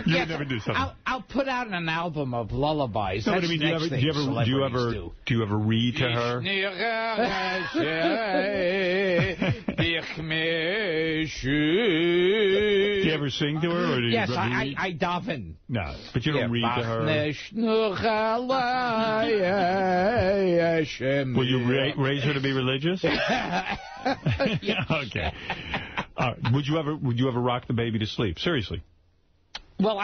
You would never do something.
I'll put out an album of lullabies.
No,
That's
but I mean,
do
you ever read to her?
Do
you ever sing to her? Or do you
yes, I daven.
No, but you don't read to her. Will you raise her to be religious? Okay. Would you ever rock the baby to sleep? Seriously.
Well,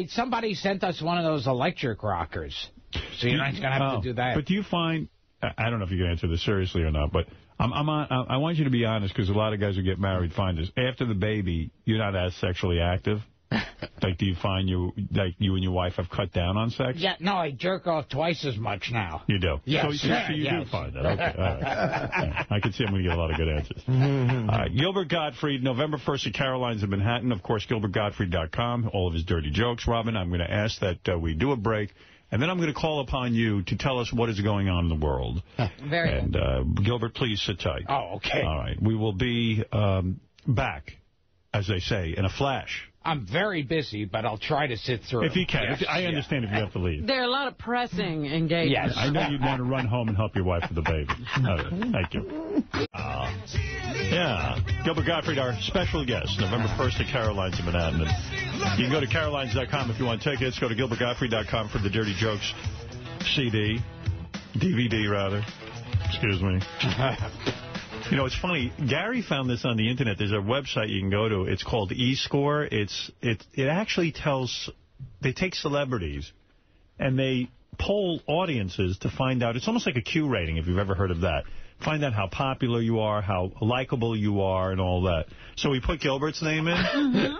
somebody sent us one of those electric rockers, so you're not going to have to do that.
But do you find, I don't know if you can answer this seriously or not, but I want you to be honest, because a lot of guys who get married find this. After the baby, you're not as sexually active. Like, do you find you and your wife have cut down on sex?
Yeah, no, I jerk off twice as much now.
You do?
Yes.
So you do find that. Okay. All right. I can see I'm going to get a lot of good answers. Gilbert Gottfried, November 1st at Caroline's in Manhattan. Of course, GilbertGottfried.com, all of his dirty jokes. Robin, I'm going to ask that we do a break, and then I'm going to call upon you to tell us what is going on in the world.
Very good.
And Gilbert, please sit tight.
Oh, okay.
All right. We will be back, as they say, in a flash.
I'm very busy, but I'll try to sit through.
If you can.
Yes.
I understand if you have to leave.
There are a lot of pressing engagements.
Yes. I know you'd want to run home and help your wife with the baby. Thank you. Yeah. Gilbert Gottfried, our special guest, November 1st at Caroline's in Manhattan. And you can go to carolines.com if you want tickets. Go to gilbertgottfried.com for the Dirty Jokes CD. DVD, rather. Excuse me. You know, it's funny. Gary found this on the Internet. There's a website you can go to. It's called eScore. It actually tells, they take celebrities and they poll audiences to find out. It's almost like a Q rating, if you've ever heard of that. Find out how popular you are, how likable you are, and all that. So we put Gilbert's name in.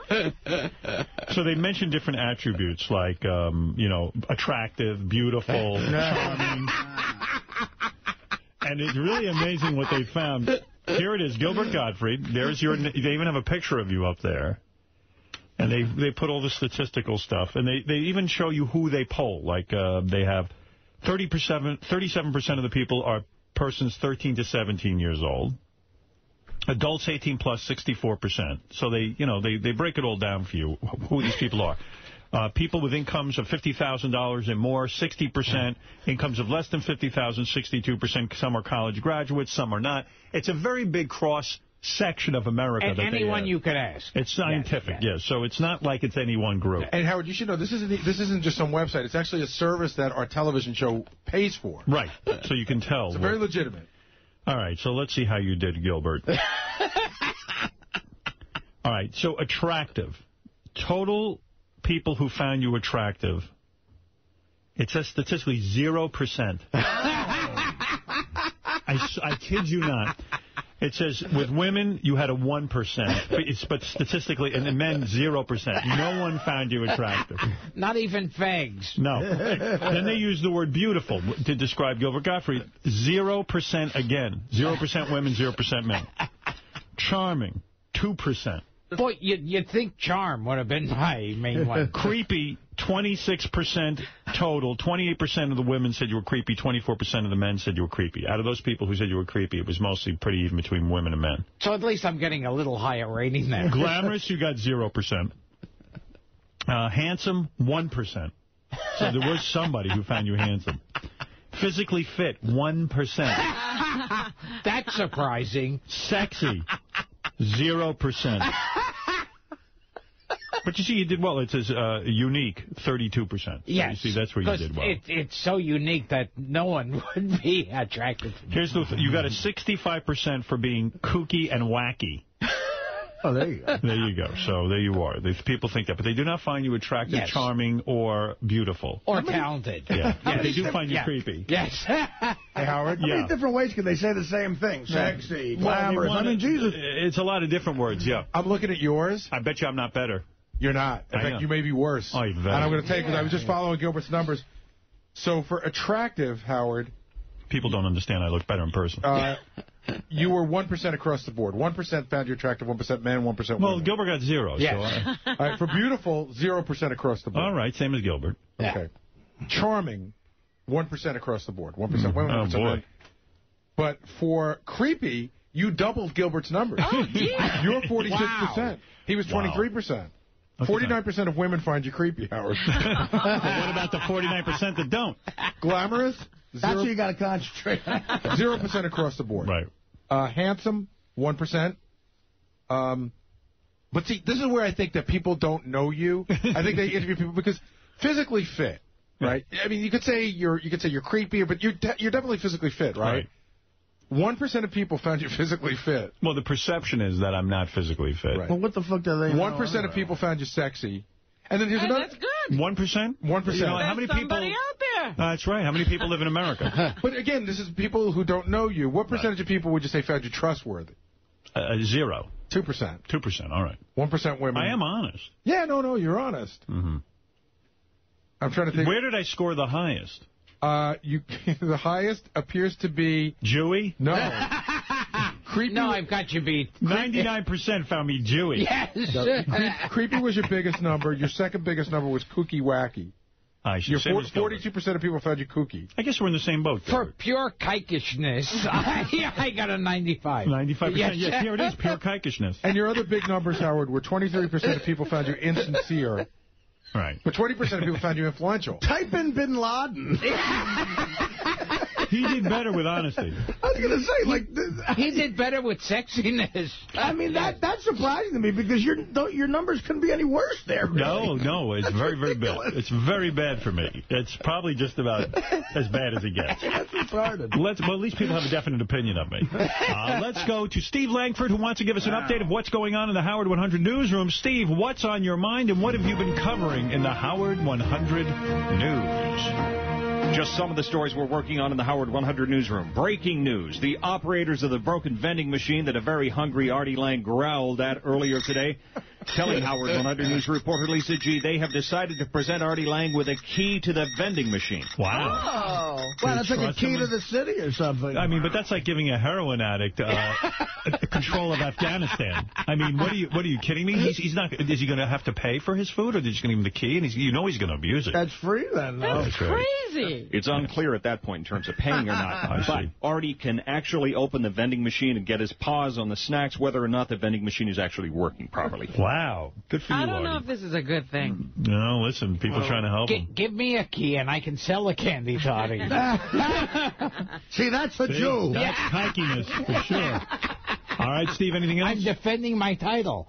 So they mention different attributes like, attractive, beautiful, charming. And it's really amazing what they found. Here it is, Gilbert Gottfried. There's your. They even have a picture of you up there. And they put all the statistical stuff. And they even show you who they poll. Like, they have 37% of the people are persons 13 to 17 years old. Adults 18 plus, 64%. So they break it all down for you, who these people are. People with incomes of $50,000 and more, 60%. Incomes of less than $50,000, 62%. Some are college graduates, some are not. It's a very big cross-section of America.
And anyone you could ask.
It's scientific, yes. So it's not like it's any one group.
And, Howard, you should know, this isn't just some website. It's actually a service that our television show pays for.
Right. So you can tell.
It's very legitimate.
All right, so let's see how you did, Gilbert. All right, so attractive. Total people who found you attractive, it says statistically 0%. I kid you not. It says with women, you had a 1%, but statistically, and the men, 0%. No one found you attractive.
Not even fags.
No. Then they use the word beautiful to describe Gilbert Gottfried. 0% again. 0% women, 0% men. Charming, 2%.
Boy, you'd think charm would have been my main one.
Creepy, 26% total. 28% of the women said you were creepy. 24% of the men said you were creepy. Out of those people who said you were creepy, it was mostly pretty even between women and men.
So at least I'm getting a little higher rating there.
Glamorous, you got 0%. Handsome, 1%. So there was somebody who found you handsome. Physically fit, 1%.
That's surprising.
Sexy, 0%. But you see, you did well. It says unique, 32%. So
yes.
You see, that's where you did well.
It's so unique that no one would be attracted to me.
Here's the you got a 65% for being kooky and wacky.
Oh, there you go.
There you go. So there you are. People think that. But they do not find you attractive, charming, or beautiful.
Or talented.
Yeah. Yes. They do find you creepy.
Yes.
Hey, Howard?
How many different ways can they say the same thing? Sexy, glamorous. I mean, Jesus.
It's a lot of different words, yeah.
I'm looking at yours.
I bet you I'm not better.
You're not. In fact, you may be worse.
Oh,
and I'm going to tell you because I was just following Gilbert's numbers. So for attractive, Howard...
People don't understand I look better in person.
You were 1% across the board. 1% found you attractive, 1% men, 1% women.
Well, Gilbert got 0.
Yes.
So
All right, for beautiful, 0% across the board.
All right, same as Gilbert.
Okay. Charming, 1% across the board. 1% women, 1% men. But for creepy, you doubled Gilbert's numbers.
Oh, yeah.
You're 46%.
Wow.
He was 23%. 49% of women find you creepy, Howard.
But what about the 49% that don't?
Glamorous?
That's where you got to concentrate.
0% across the board.
Right.
Handsome, 1%. But see, this is where I think that people don't know you. I think they interview people because physically fit, right? I mean, you could say you're creepy, but you're definitely physically fit, right? 1% of people found you physically fit.
Well, the perception is that I'm not physically fit.
Right.
Well, what the fuck do they know?
1% of people found you sexy. And then here's another.
That's good.
1%?
1%.
You know, how many people?
Somebody out there.
That's right. How many people live in America?
But again, this is people who don't know you. What percentage of people would you say found you trustworthy?
0.
2%.
2%. All right.
1% women.
I am honest.
Yeah, no, you're honest.
Mm-hmm.
I'm trying to think.
Where did I score the highest?
The highest appears to be
Jewy.
No. Creepy.
No, I've got you beat.
99% found me Jewy.
Yes.
Creepy was your biggest number. Your second biggest number was kooky wacky.
Your
42% of people found you kooky.
I guess we're in the same boat.
For pure kikishness, I got a 95.
95%?
Yes,
here it is, pure kikishness.
And your other big numbers, Howard, were 23% of people found you insincere.
Right.
But 20% of people found you influential.
Type in Bin Laden.
He did better with honesty.
I was going to say, like...
He did better with sexiness.
I mean, that's surprising to me because your numbers couldn't be any worse there. Really.
No, it's
that's
very,
ridiculous.
very bad. It's very bad for me. It's probably just about as bad as it gets.
That's retarded.
Well, at least people have a definite opinion of me. Let's go to Steve Langford, who wants to give us an update of what's going on in the Howard 100 newsroom. Steve, what's on your mind, and what have you been covering in the Howard 100 news?
Just some of the stories we're working on in the Howard 100 newsroom. Breaking news. The operators of the broken vending machine that a very hungry Artie Lang growled at earlier today Telling Howard 100 News reporter Lisa G. they have decided to present Artie Lang with a key to the vending machine.
Wow. Well, that's like a key to the city or something.
I mean, but that's like giving a heroin addict control of Afghanistan. I mean, what are you kidding me? He's not. Is he going to have to pay for his food, or they're just going to give him the key? And he's going to abuse it.
That's free then.
That's crazy.
It's unclear at that point in terms of paying or not. But Artie can actually open the vending machine and get his paws on the snacks, whether or not the vending machine is actually working properly.
Wow. Good for you,
I don't know
Artie.
if this is a good thing.
No, listen, people trying to help him.
Give me a key and I can sell a candy to Artie.
See, that's a Jew.
That's cockiness, for sure. All right, Steve, anything else?
I'm defending my title.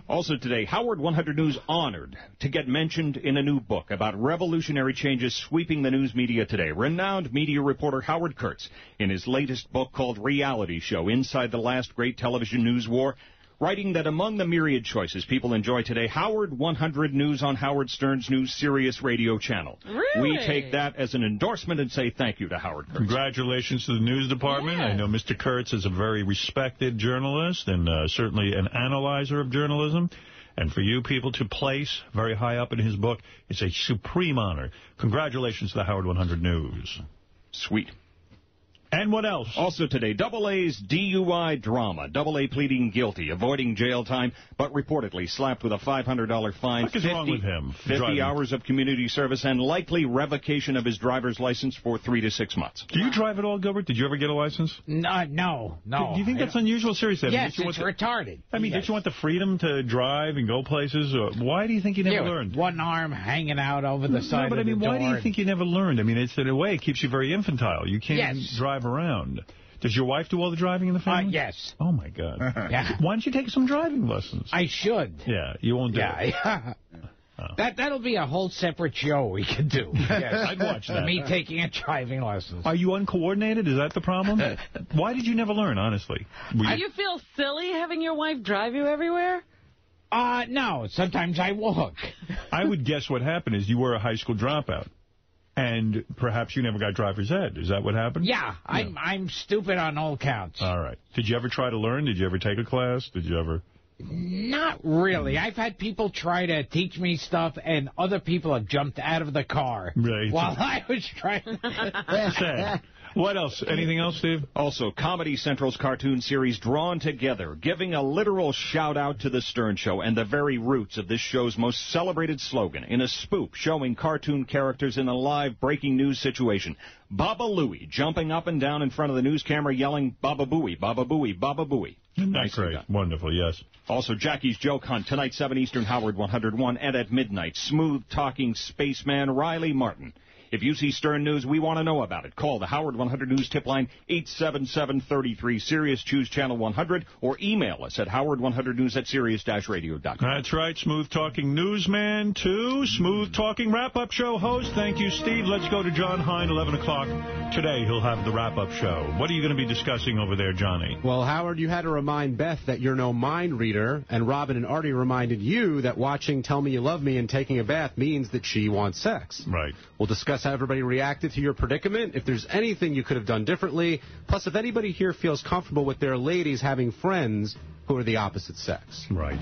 Also today, Howard 100 News honored to get mentioned in a new book about revolutionary changes sweeping the news media today. Renowned media reporter Howard Kurtz, in his latest book called Reality Show, Inside the Last Great Television News War, writing that among the myriad choices people enjoy today, Howard 100 News on Howard Stern's new Sirius radio channel.
Really?
We take that as an endorsement and say thank you to Howard Kurtz.
Congratulations to the news department.
Yes.
I know Mr. Kurtz is a very respected journalist and certainly an analyzer of journalism. And for you people to place very high up in his book, it's a supreme honor. Congratulations to the Howard 100 News.
Sweet.
And what else?
Also today, Double A's DUI drama. Double A pleading guilty, avoiding jail time, but reportedly slapped with a $500 fine.
What is wrong with him?
50 hours of community service and likely revocation of his driver's license for 3 to 6 months.
Do you drive at all, Gilbert? Did you ever get a license?
No.
Do you think that's unusual? Seriously?
Yes, it's retarded.
I mean,
yes.
did you want the freedom to drive and go places? Or why do you think you never learned?
One arm hanging out over the side of the door.
Why do you think you never learned? I mean, it's in a way, it keeps you very infantile. You can't drive around. Does your wife do all the driving in the family?
Yes.
Oh, my God.
Yeah.
Why don't you take some driving lessons?
I should.
Yeah, you won't do it.
Yeah. That'll be a whole separate show we could do. Yes.
I'd watch that.
Me taking a driving lessons.
Are you uncoordinated? Is that the problem? Why did you never learn, honestly?
Do you feel silly having your wife drive you everywhere?
No. Sometimes I walk.
I would guess what happened is you were a high school dropout. And perhaps you never got driver's ed. Is that what happened?
Yeah. I'm stupid on all counts.
All right. Did you ever try to learn? Did you ever take a class? Did you ever?
Not really. I've had people try to teach me stuff, and other people have jumped out of the car while I was trying.
Sad. What else? Anything else, Steve?
Also, Comedy Central's cartoon series Drawn Together, giving a literal shout-out to The Stern Show and the very roots of this show's most celebrated slogan, in a spoof showing cartoon characters in a live breaking news situation. Baba Louie jumping up and down in front of the news camera yelling, Baba Booey, Baba Booey, Baba Booey.
Nice. Great. Wonderful, yes.
Also, Jackie's Joke Hunt, tonight, 7 Eastern, Howard 101, and at midnight, smooth-talking spaceman Riley Martin. If you see Stern News, we want to know about it. Call the Howard 100 News tip line, 877-33-SIRIUS, choose Channel 100, or email us at howard100news@sirius-radio.com.
That's right, smooth-talking newsman to smooth-talking wrap-up show host. Thank you, Steve. Let's go to John Hine, 11 o'clock. Today, he'll have the wrap-up show. What are you going to be discussing over there, Johnny?
Well, Howard, you had to remind Beth that you're no mind reader, and Robin and Artie reminded you that watching Tell Me You Love Me and taking a bath means that she wants sex.
Right.
We'll discuss how everybody reacted to your predicament, if there's anything you could have done differently, plus if anybody here feels comfortable with their ladies having friends who are the opposite sex.
Right.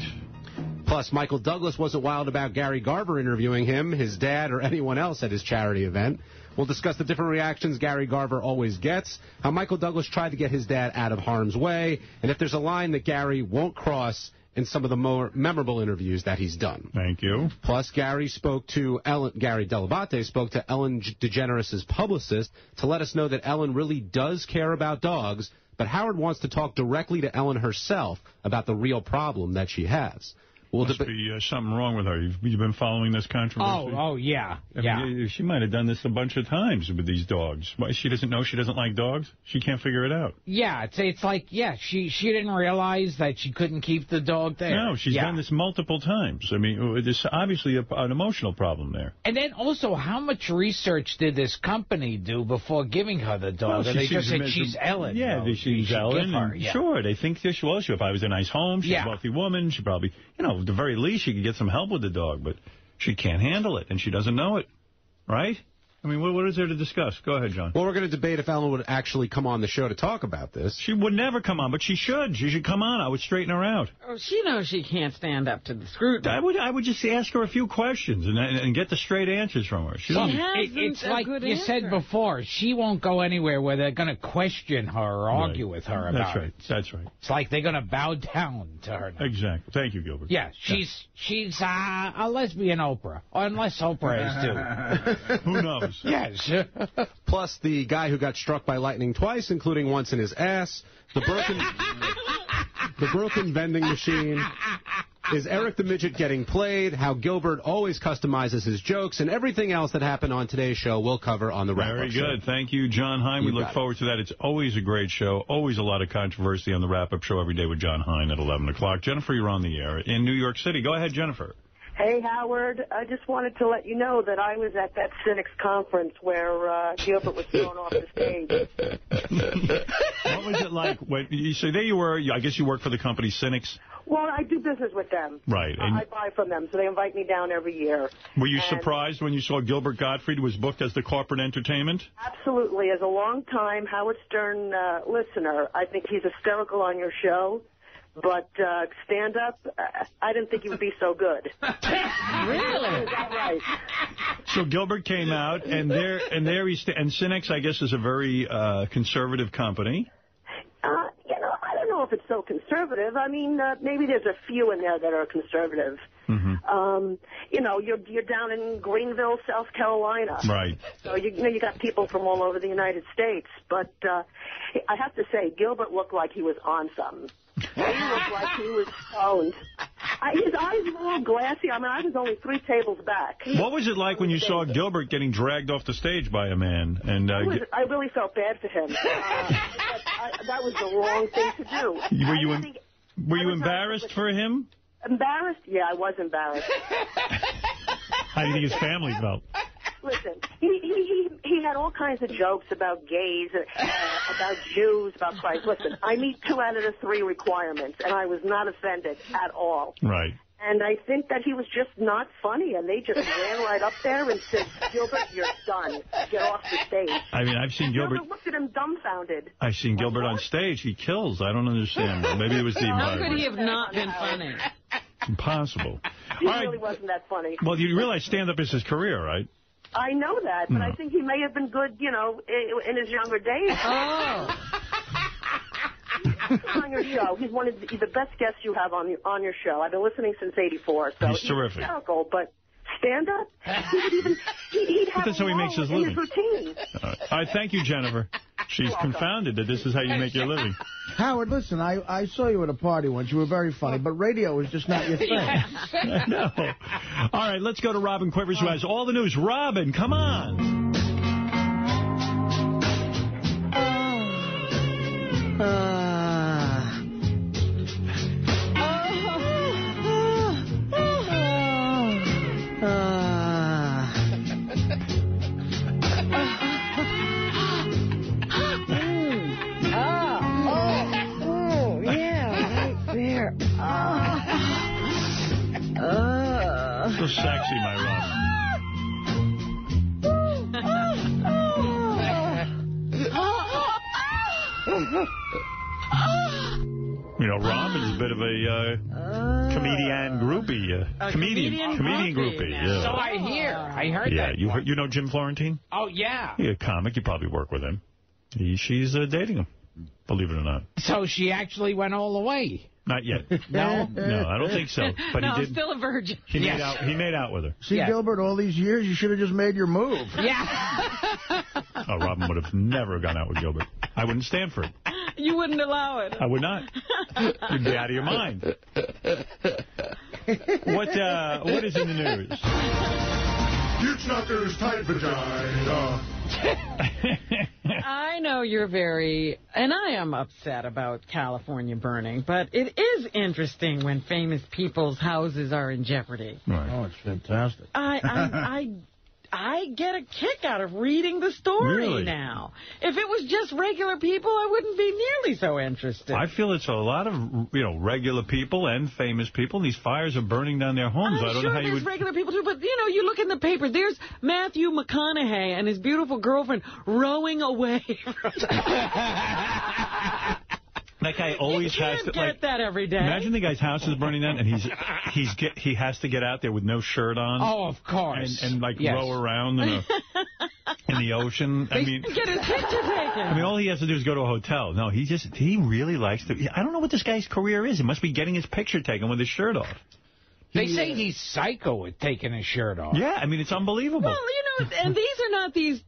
Plus, Michael Douglas wasn't wild about Gary Garver interviewing him, his dad, or anyone else at his charity event. We'll discuss the different reactions Gary Garver always gets, how Michael Douglas tried to get his dad out of harm's way, and if there's a line that Gary won't cross in some of the more memorable interviews that he's done.
Thank you.
Plus, Gary Dell'Abate spoke to Ellen DeGeneres' publicist to let us know that Ellen really does care about dogs, but Howard wants to talk directly to Ellen herself about the real problem that she has.
Must be something wrong with her. You've been following this controversy?
Oh, yeah.
I mean, she might have done this a bunch of times with these dogs. Why, she doesn't know she doesn't like dogs? She can't figure it out.
Yeah, it's like, she didn't realize that she couldn't keep the dog there.
No, she's done this multiple times. I mean, there's obviously an emotional problem there.
And then also, how much research did this company do before giving her the dog?
Well,
they just said she's Ellen.
Yeah, she's Ellen. Sure, they think this. Well, if I was a nice home, she's a wealthy woman, she probably, at the very least, she could get some help with the dog, but she can't handle it, and she doesn't know it, right? I mean, what is there to discuss? Go ahead, John.
Well, we're going to debate if Ellen would actually come on the show to talk about this.
She would never come on, but she should. She should come on. I would straighten her out.
Oh, she knows she can't stand up to the scrutiny.
I would just ask her a few questions and get the straight answers from her.
It's like you said before. She won't go anywhere where they're going to question her or argue with her about it.
That's right.
It's like they're going to bow down to her.
Exactly. Thank you, Gilbert.
Yeah, she's a lesbian Oprah, unless Oprah is too.
Who knows?
Yes.
Plus, the guy who got struck by lightning twice, including once in his ass, the broken vending machine, is Eric the Midget getting played, how Gilbert always customizes his jokes, and everything else that happened on today's show we'll cover on the wrap-up show.
Very good. Thank you, John Hein. We look forward to that. It's always a great show, always a lot of controversy on the wrap-up show every day with John Hein at 11 o'clock. Jennifer, you're on the air in New York City. Go ahead, Jennifer.
Hey, Howard. I just wanted to let you know that I was at that Cynics conference where Gilbert was thrown off the stage.
What was it like? So there you were. I guess you work for the company Cynics?
Well, I do business with them.
Right.
I buy from them, so they invite me down every year.
Were you surprised when you saw Gilbert Gottfried was booked as the corporate entertainment?
Absolutely. As a long-time Howard Stern listener, I think he's hysterical on your show. But stand-up, I didn't think he would be so good.
Really?
Is that right?
So Gilbert came out, and and Cynics, I guess, is a very conservative company.
I don't know if it's so conservative. I mean, maybe there's a few in there that are conservative. Mm-hmm. You're down in Greenville, South Carolina.
Right.
So you got people from all over the United States. But I have to say, Gilbert looked like he was on something. He looked like he was stoned. His eyes were a little glassy. I mean, I was only 3 tables back.
What was it like when you saw Gilbert getting dragged off the stage by a man? And
I really felt bad for him. That was the wrong thing to do.
Were you embarrassed for him?
Embarrassed? Yeah, I was embarrassed.
How do you think his family felt?
Listen, he had all kinds of jokes about gays, about Jews, about Christ. Listen, I meet 2 out of the 3 requirements, and I was not offended at all.
Right.
And I think that he was just not funny, and they just ran right up there and said, Gilbert, you're done. Get off the stage.
I mean, I've seen Gilbert.
Gilbert looked at him dumbfounded.
I've seen Gilbert on stage. He kills. I don't understand. Maybe it was the environment.
How could he have not been funny?
Impossible.
He really wasn't that funny.
Well, you realize stand-up is his career, right?
I know that, but I think he may have been good, in his younger days.
Oh.
On your show. He's the best guest you have on your show. I've been listening since '84. So
he's terrific.
Hysterical, but stand-up, he'd have
that's how he makes his living.
His routine.
All right, thank you, Jennifer. She's confounded that this is how you make your living.
Howard, listen, I saw you at a party once. You were very funny, but radio is just not your thing.
No. All right, let's go to Robin Quivers, who has all the news. Robin, come on. So sexy, my Robin. Robin's a bit of a comedian groupie. Comedian groupie. Yeah.
So I hear. I heard that.
Yeah, you know Jim Florentine?
Oh, yeah.
Yeah, a comic. You probably work with him. She's dating him, believe it or not.
So she actually went all the way.
Not yet.
No?
No, I don't think so. But
no,
he did.
I'm still a virgin.
He made out with her.
See, Gilbert, all these years, you should have just made your move.
Yeah.
Oh, Robin would have never gone out with Gilbert. I wouldn't stand for it.
You wouldn't allow it.
I would not. You'd be out of your mind. What is in the news?
Huge tight vagina.
I know you're and I am upset about California burning, but it is interesting when famous people's houses are in jeopardy.
Right.
Oh, it's fantastic.
I I get a kick out of reading the story now. If it was just regular people, I wouldn't be nearly so interested.
I feel it's a lot of, regular people and famous people. These fires are burning down their homes. I don't know how you would...
regular people too, but, you look in the paper, there's Matthew McConaughey and his beautiful girlfriend rowing away from...
That guy always has to
get that every day.
Imagine the guy's house is burning down, and he has to get out there with no shirt on.
Oh, of course.
And row around in the ocean.
Get his picture taken.
All he has to do is go to a hotel. No, he really likes to. I don't know what this guy's career is. It must be getting his picture taken with his shirt off.
They say he's psycho with taking his shirt off.
Yeah, it's unbelievable.
Well, and these are not these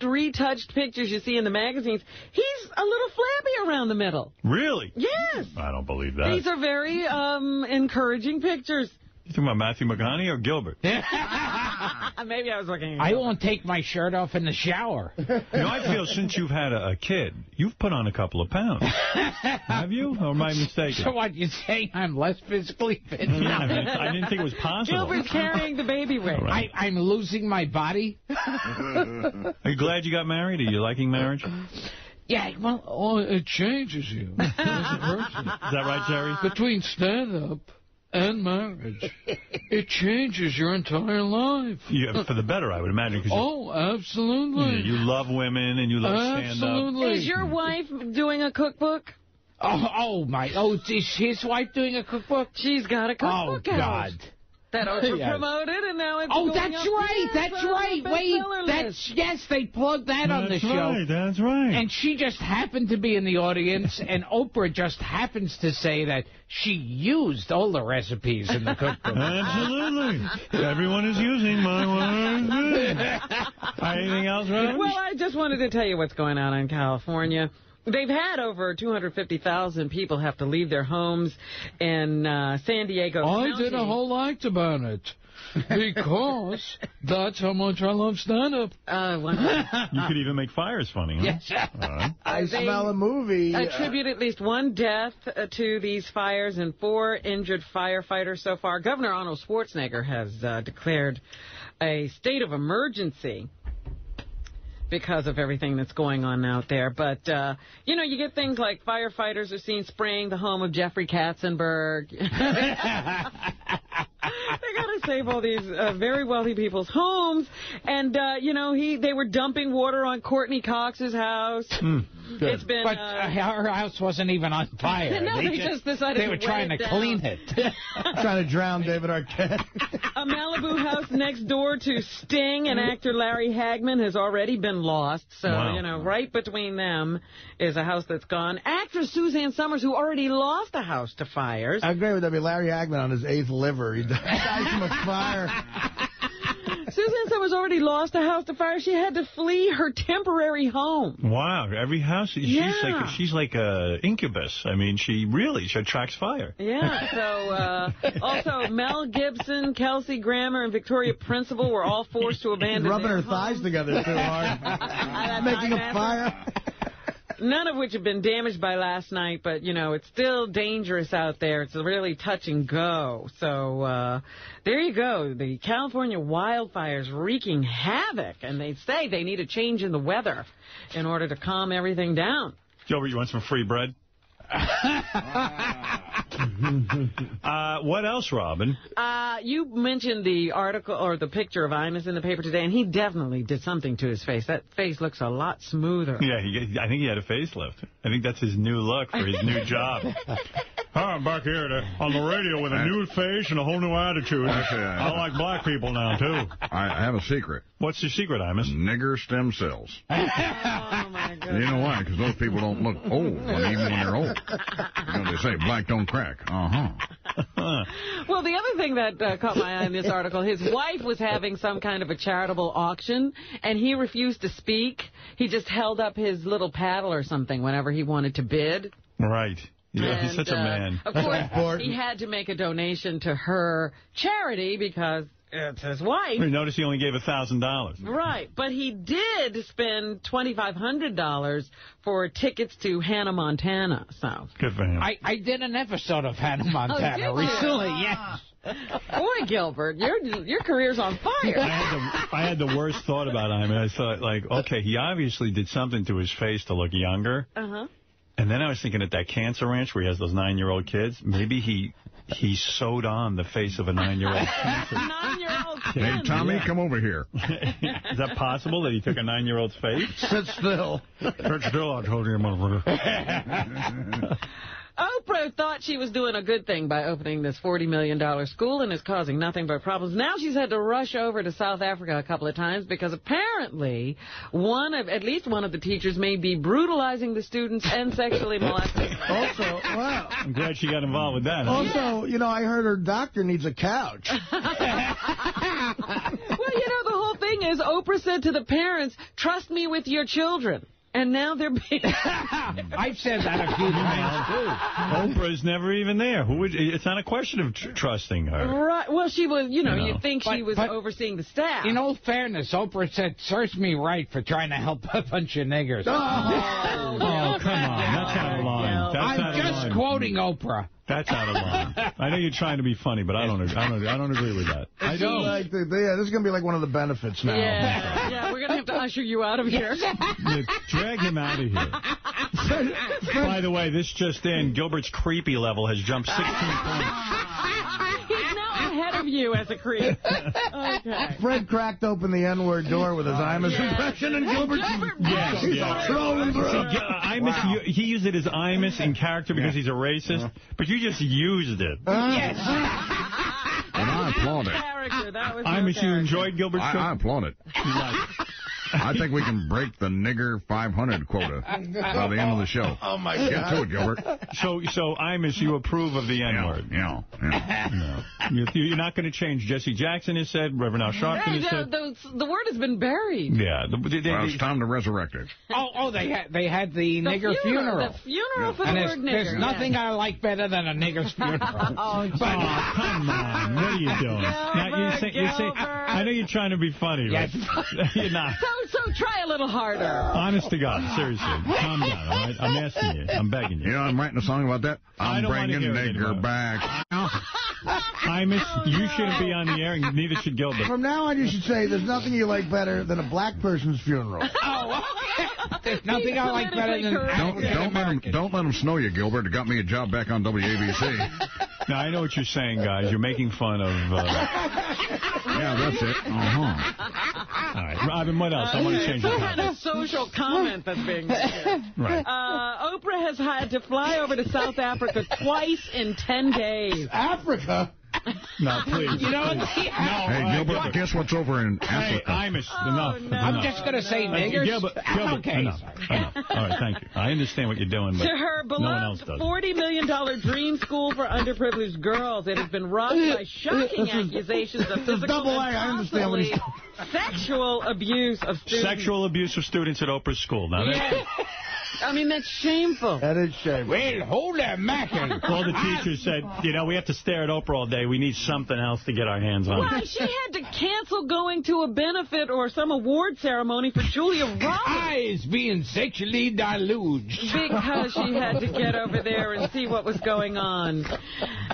retouched pictures you see in the magazines. He's a little flabby around the middle.
Really?
Yes.
I don't believe that.
These are very encouraging pictures.
You talking about Matthew McConaughey or Gilbert?
Maybe I was looking at
I won't take my shirt off in the shower.
I feel since you've had a kid, you've put on a couple of pounds. Have you? Or am I mistaken?
So what, you saying I'm less physically fit?
I didn't think it was possible.
Gilbert's carrying the baby weight.
Right. I'm losing my body.
Are you glad you got married? Are you liking marriage?
Yeah, well...
it changes you as a person.
Is that right, Jerry?
Between stand-up and marriage, it changes your entire life.
Yeah, for the better, I would imagine.
Absolutely.
You love women and you love stand-up.
Absolutely.
Is your wife doing a cookbook?
Is his wife doing a cookbook?
She's got a cookbook out.
Oh, God.
That Oprah promoted, and now it's
that's right. Wait, yes, they plugged that on the show.
That's right.
And she just happened to be in the audience, and Oprah just happens to say that she used all the recipes in the cookbook.
Absolutely. Everyone is using my words. Anything else, Robin?
Well, I just wanted to tell you what's going on in California. They've had over 250,000 people have to leave their homes in San Diego County.
I did a whole act about it. Because that's how much I love stand-up.
You could even make fires funny, huh?
Yes.
I smell a movie.
Attribute at least one death to these fires and 4 injured firefighters so far. Governor Arnold Schwarzenegger has declared a state of emergency because of everything that's going on out there. But, you get things like firefighters are seen spraying the home of Jeffrey Katzenberg. They got to save all these very wealthy people's homes. And, they were dumping water on Courtney Cox's house. It's been...
But her house wasn't even on fire.
No, they just decided
they were trying to clean it.
Trying to drown David Arquette.
A Malibu house next door to Sting and actor Larry Hagman has already been lost. So, right between them is a house that's gone. Actress Suzanne Summers, who already lost a house to fires.
I agree with that. Larry Hagman on his 8th liver. He died from a fire.
Susan Summers already lost a house to fire. She had to flee her temporary home.
Wow. Every house, she's like a incubus. She attracts fire.
Yeah. So, also, Mel Gibson, Kelsey Grammer, and Victoria Principal were all forced to abandon
rubbing her
homes.
thighs together too hard. Making a fire.
None of which have been damaged by last night, but, it's still dangerous out there. It's really touch and go. So, there you go. The California wildfires wreaking havoc, and they say they need a change in the weather in order to calm everything down.
Gilbert, you want some free bread? What else, Robin?
You mentioned the article or the picture of Imus in the paper today, and he definitely did something to his face. That face looks a lot smoother.
Yeah, I think he had a facelift. I think that's his new look for his new job. I'm back here on the radio with a new face and a whole new attitude. I like black people now, too.
I have a secret.
What's your secret, Imus?
Nigger stem cells.
Oh, my goodness.
You know why? Because those people don't look old, even when they're old. They say black don't crack.
Well, the other thing that caught my eye in this article, his wife was having some kind of a charitable auction, and he refused to speak. He just held up his little paddle or something whenever he wanted to bid.
Right. Yeah, he's such a man.
Of course, he had to make a donation to her charity because it's his wife.
You notice he only gave $1,000.
Right, but he did spend $2,500 for tickets to Hannah, Montana. So
good for him.
I did an episode of Hannah, Montana recently. Yes.
Boy, Gilbert, your career's on fire.
I had the worst thought about him. I thought, like, okay, he obviously did something to his face to look younger.
Uh-huh.
And then I was thinking at that cancer ranch where he has those 9-year-old kids, maybe he sewed on the face of a 9-year-old cancer.
9-year-old kid.
Hey, Tommy, come over here.
Is that possible that he took a 9-year-old's face?
Sit still.
Sit still, I told you, motherfucker.
Oprah thought she was doing a good thing by opening this $40 million school, and is causing nothing but problems. Now she's had to rush over to South Africa a couple of times because apparently at least one of the teachers may be brutalizing the students and sexually molesting them.
Also, wow.
I'm glad she got involved with that.
Also, I heard her doctor needs a couch.
Well, the whole thing is Oprah said to the parents, trust me with your children. And now they're being...
I've said that a few times, too.
Oprah's never even there. It's not a question of trusting her.
Right. Well, she was, you'd think she was overseeing the staff.
In all fairness, Oprah said, search me right for trying to help a bunch of niggers.
Oh, come on. That's out of line.
I'm just quoting Oprah.
That's out of line. I know you're trying to be funny, but I don't agree with that. I don't.
This is going to be like one of the benefits now.
Yeah, we're going to have to usher you out of here.
Drag him out of here. By the way, this just in, Gilbert's creepy level has jumped 16 points.
He's now ahead of you as a creep. Okay.
Fred cracked open the N-word door with his Imus impression, and Gilbert trolling through.
Imus, he used it as Imus in character because he's a racist, but you just used it.
Yes. And I applaud it.
Imus, you enjoyed Gilbert's show?
I applaud it. I think we can break the nigger 500 quota by the end of the show.
Oh, my God.
Get to it, Gilbert.
So Imus, you approve of the N-word?
Yeah.
No. You're not going to change. Jesse Jackson has said, Reverend Al Sharpton has said.
The word has been buried.
Yeah.
Well, it's time to resurrect it.
They had the nigger funeral.
The funeral for the word nigger.
There's nothing I like better than a nigger's funeral.
Come on. What are you doing? I know you're trying to be funny, right?
Yes.
You're not.
So try a little harder.
Honest to God, seriously. Calm down, all right? I'm asking you. I'm begging you.
I'm writing a song about that. I'm bringing nigger back.
Imus, you shouldn't be on the air, and neither should Gilbert.
From now on, you should say there's nothing you like better than a black person's funeral.
Oh, there's nothing I like better than...
Don't let him snow you, Gilbert. It got me a job back on WABC.
Now, I know what you're saying, guys. You're making fun of...
Yeah, that's it.
All right. Robin, what else? I want to change the topic.
Some kind of social comment that's being made.
Right.
Oprah has had to fly over to South Africa twice in 10 days.
Africa?
No, please.
You know what?
Hey, Gilbert, guess what's over in Africa?
Hey, Imus, enough.
No.
I'm just going to say niggers.
Gilbert,
okay.
enough. All right, thank you. I understand what you're doing, but
to her
no one else
beloved
does.
$40 million dream school for underprivileged girls, it has been rocked by shocking accusations of physical and possibly sexual abuse of students.
Sexual abuse of students at Oprah's school. Now,
I mean, that's shameful.
That is shameful.
Well, hold that mackin'.
All the teachers said, we have to stare at Oprah all day. We need something else to get our hands on.
Why? She had to cancel going to a benefit or some award ceremony for Julia Roberts.
Eyes being sexually deluged.
Because she had to get over there and see what was going on.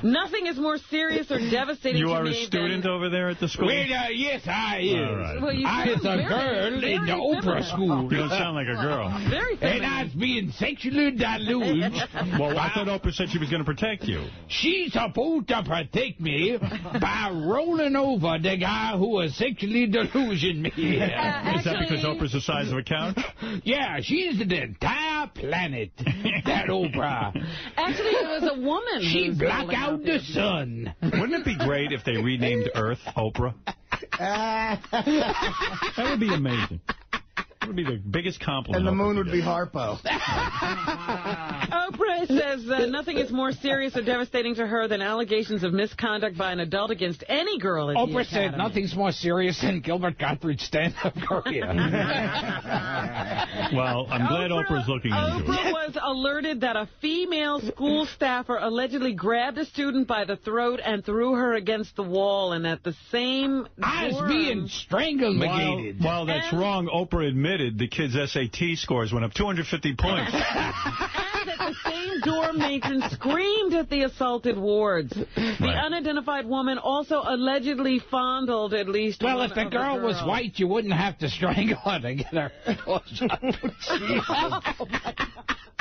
Nothing is more serious or devastating to me.
You are a student over there at the school?
Well, yes, I am.
All right.
Well,
I is a girl in the Oprah school.
You don't sound like a girl.
Very feminine.
And I was being sexually deluged.
Well, I thought Oprah said she was going to protect you.
She's supposed to protect me by rolling over the guy who was sexually deluging me.
Is that because Oprah's the size of a couch?
Yeah, she's the entire planet, that Oprah.
Actually, it was a woman.
She blocked out the sun.
Wouldn't it be great if they renamed Earth Oprah? That would be amazing. That would be the biggest compliment.
And the moon would be Harpo.
Oprah says nothing is more serious or devastating to her than allegations of misconduct by an adult against any girl at the
Oprah
Academy.
said nothing's more serious than Gilbert Gottfried's stand-up career.
Well, I'm glad Oprah's looking into it.
Oprah was alerted that a female school staffer allegedly grabbed a student by the throat and threw her against the wall, and at the same
I was being strangled-magated.
While that's wrong, Oprah admitted the kids' SAT scores went up 250 points.
And at the same dorm some matron screamed at the assaulted wards. The unidentified woman also allegedly fondled at least one
if the girl was white, you wouldn't have to strangle her to get her.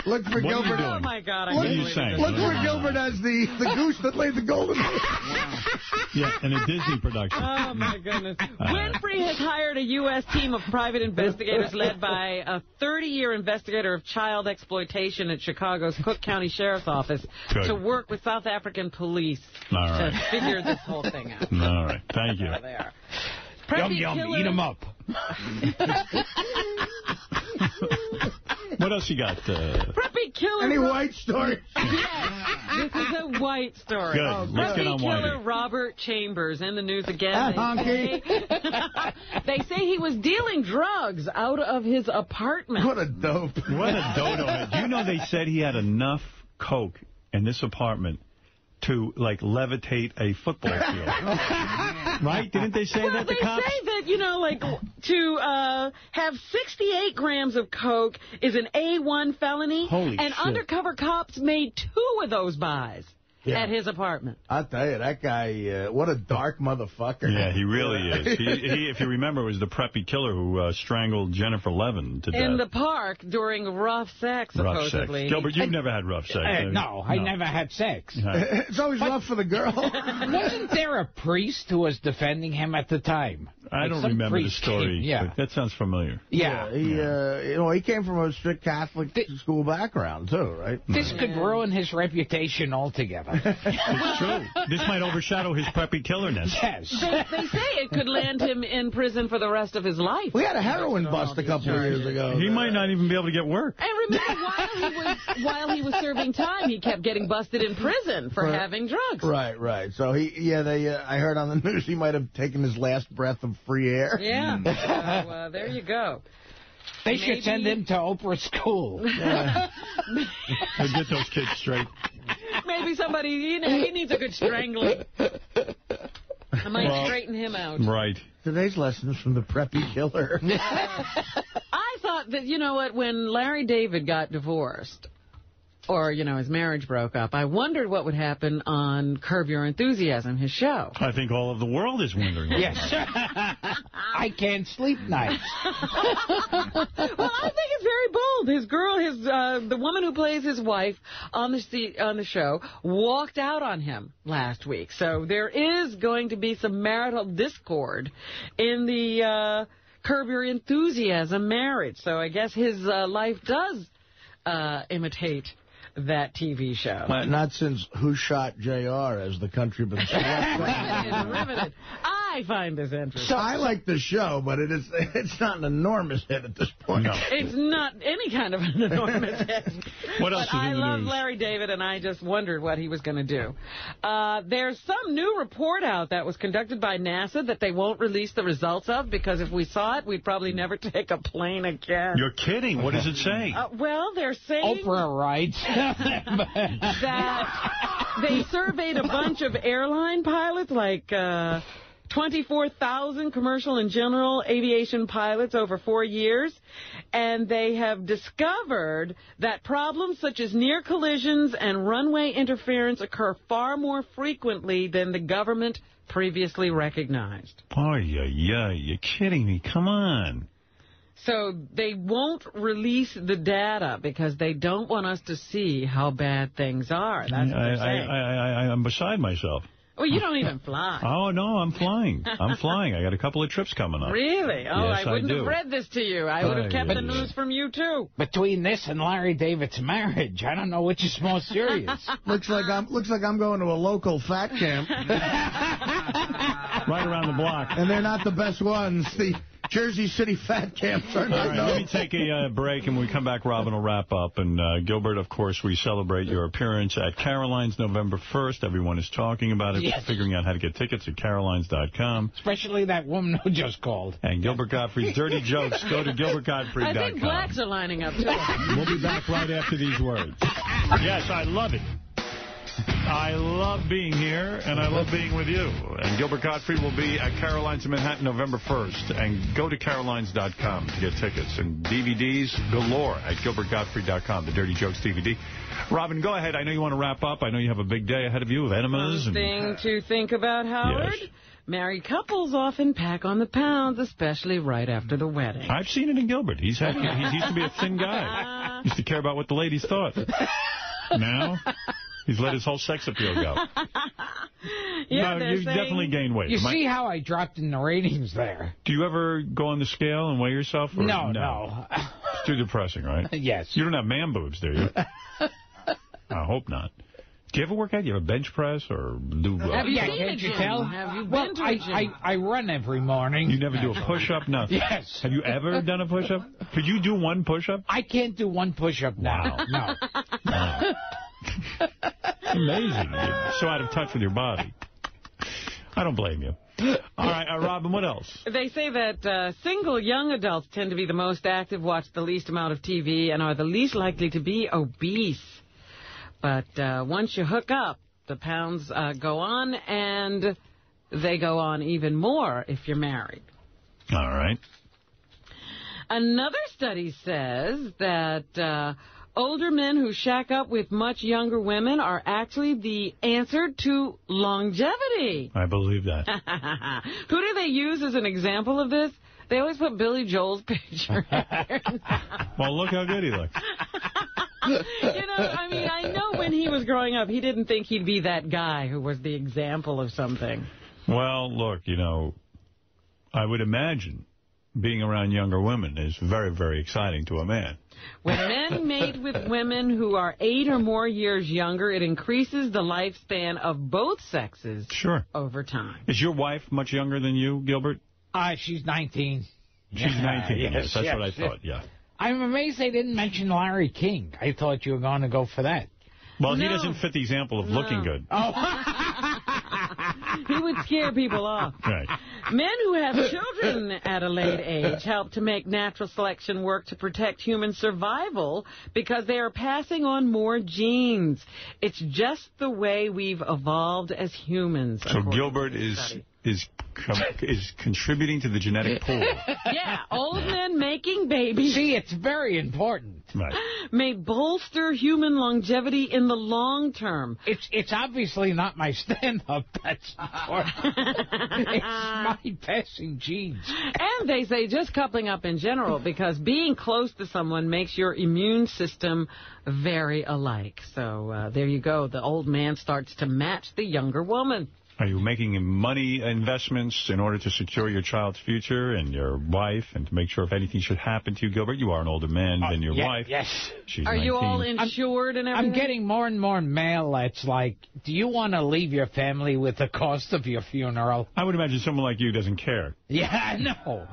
Look for Gilbert.
Oh, my God.
What are you saying?
Look for Gilbert as the goose that laid the golden egg.
Yeah, in a Disney production.
Oh, my goodness. Winfrey has hired a U.S. team of private investigators led by a 30-year investigator of child exploitation at Chicago's Cook County Sheriff's Office to work with South African police to figure this whole thing out.
All right. Thank you.
There.
Yum, yum, eat them up.
What else you got?
Preppy killer.
Any white story?
Yes, this is a white story.
Good. Let's get on
killer Robert Chambers in the news again. They say he was dealing drugs out of his apartment.
What a dope.
What a dodo. Do you know they said he had enough coke in this apartment to, like, levitate a football field? Right? Didn't they say that to cops?
They say that, you know, like, to have 68 grams of coke is an A1 felony.
Holy
and
shit.
undercover cops made 2 of those buys at his apartment.
I'll tell you, that guy, what a dark motherfucker.
Yeah, he really is. He, if you remember, was the preppy killer who strangled Jennifer Levin to death.
In the park during rough sex, supposedly.
Gilbert, you've never had rough sex.
No, I never had sex.
It's always rough for the girl.
Wasn't there a priest who was defending him at the time?
I don't remember the story. But that sounds familiar.
Yeah.
He came from a strict Catholic school background, too, right?
This could ruin his reputation altogether.
It's true. This might overshadow his preppy killerness.
Yes.
They say it could land him in prison for the rest of his life.
We had a heroin bust a couple of years ago.
He might not even be able to get work.
And remember, while he was serving time, he kept getting busted in prison for having drugs.
Right. So I heard on the news he might have taken his last breath of free air.
Yeah. So, there you go.
They should send him to Oprah school.
Yeah. Get those kids straight.
Maybe somebody, he needs a good strangling. I might straighten him out.
Right.
Today's lesson is from the preppy killer.
I thought that, you know what, when Larry David got divorced, or, his marriage broke up, I wondered what would happen on Curb Your Enthusiasm, his show.
I think all of the world is wondering.
Yes. I can't sleep nights.
Well, I think it's very bold. His girl, the woman who plays his wife on the show, walked out on him last week. So there is going to be some marital discord in the Curb Your Enthusiasm marriage. So I guess his life does imitate that TV show.
Not since Who Shot J.R. as the countryman.
Riveted. I find this interesting.
So I like the show, but it's not an enormous hit at this point.
No.
It's not any kind of an enormous hit.
What else is in the news?
I love Larry David, and I just wondered what he was going to do. There's some new report out that was conducted by NASA that they won't release the results of, because if we saw it, we'd probably never take a plane again.
You're kidding. What does it say?
Well, they're saying
Oprah writes
that they surveyed a bunch of airline pilots, like 24,000 commercial and general aviation pilots over 4 years, and they have discovered that problems such as near collisions and runway interference occur far more frequently than the government previously recognized.
Oh, yeah, you're kidding me. Come on.
So they won't release the data because they don't want us to see how bad things are. That's what they're saying.
I'm beside myself.
Well, you don't even fly.
Oh, no, I'm flying. I got a couple of trips coming up.
Really? Oh,
yes,
I wouldn't have read this to you. I would have kept the news from you, too.
Between this and Larry David's marriage, I don't know which is more serious.
Looks like I'm going to a local fat camp.
Right around the block.
And they're not the best ones. The Jersey City fat camps are not.
All right, let me take a break, and when we come back, Robin will wrap up. And Gilbert, of course, we celebrate your appearance at Caroline's November 1st. Everyone is talking about it, figuring out how to get tickets at carolines.com.
Especially that woman who just called.
And Gilbert Gottfried's Dirty Jokes. Go to gilbertgottfried.com.
I think blacks are lining up, too.
We'll be back right after these words. Yes, I love it. I love being here, and I love being with you. And Gilbert Gottfried will be at Caroline's in Manhattan November 1st. And go to carolines.com to get tickets. And DVDs galore at gilbertgottfried.com, the Dirty Jokes DVD. Robin, go ahead. I know you want to wrap up. I know you have a big day ahead of you with enemas.
One thing to think about, Howard. Yes. Married couples often pack on the pounds, especially right after the wedding.
I've seen it in Gilbert. He used to be a thin guy. He used to care about what the ladies thought. Now, he's let his whole sex appeal go.
Yeah,
no, you definitely gained weight.
You see how I dropped in the ratings there.
Do you ever go on the scale and weigh yourself? Or
No.
It's too depressing, right?
Yes.
You don't have man boobs, do you? I hope not. Do you ever work out? You have a bench press or do...
Have you seen
can't you tell?
Have you been to a gym?
I run every morning.
You never do a push-up? Nothing?
Yes.
Have you ever done a push-up? Could you do one push-up?
I can't do one push-up now.
Wow.
No.
Wow. Amazing. You're so out of touch with your body. I don't blame you. All right, Robin, what else?
They say that single young adults tend to be the most active, watch the least amount of TV, and are the least likely to be obese. But once you hook up, the pounds go on, and they go on even more if you're married.
All right.
Another study says that older men who shack up with much younger women are actually the answer to longevity.
I believe that.
Who do they use as an example of this? They always put Billy Joel's picture in there.
Well, look how good he looks.
I know when he was growing up, he didn't think he'd be that guy who was the example of something.
Well, look, I would imagine being around younger women is very, very exciting to a man.
When men mate with women who are 8 or more years younger, it increases the lifespan of both sexes over time.
Is your wife much younger than you, Gilbert?
She's 19.
She's 19, yes, that's what I thought, yeah.
I'm amazed they didn't mention Larry King. I thought you were going to go for that.
Well, he doesn't fit the example of looking good.
Oh. He would scare people off.
Right.
Men who have children at a late age help to make natural selection work to protect human survival because they are passing on more genes. It's just the way we've evolved as humans.
So Gilbert is contributing to the genetic pool.
Yeah, old men making babies.
See, it's very important.
Right.
May bolster human longevity in the long term.
It's obviously not my stand-up that's important. It's my passing genes.
And they say just coupling up in general, because being close to someone makes your immune system very alike. So there you go. The old man starts to match the younger woman.
Are you making money investments in order to secure your child's future and your wife and to make sure if anything should happen to you, Gilbert? You are an older man than your wife.
Yes.
She's
Are
19.
you all insured and everything?
I'm getting more and more mail that's like, do you want to leave your family with the cost of your funeral?
I would imagine someone like you doesn't care.
Yeah, I know.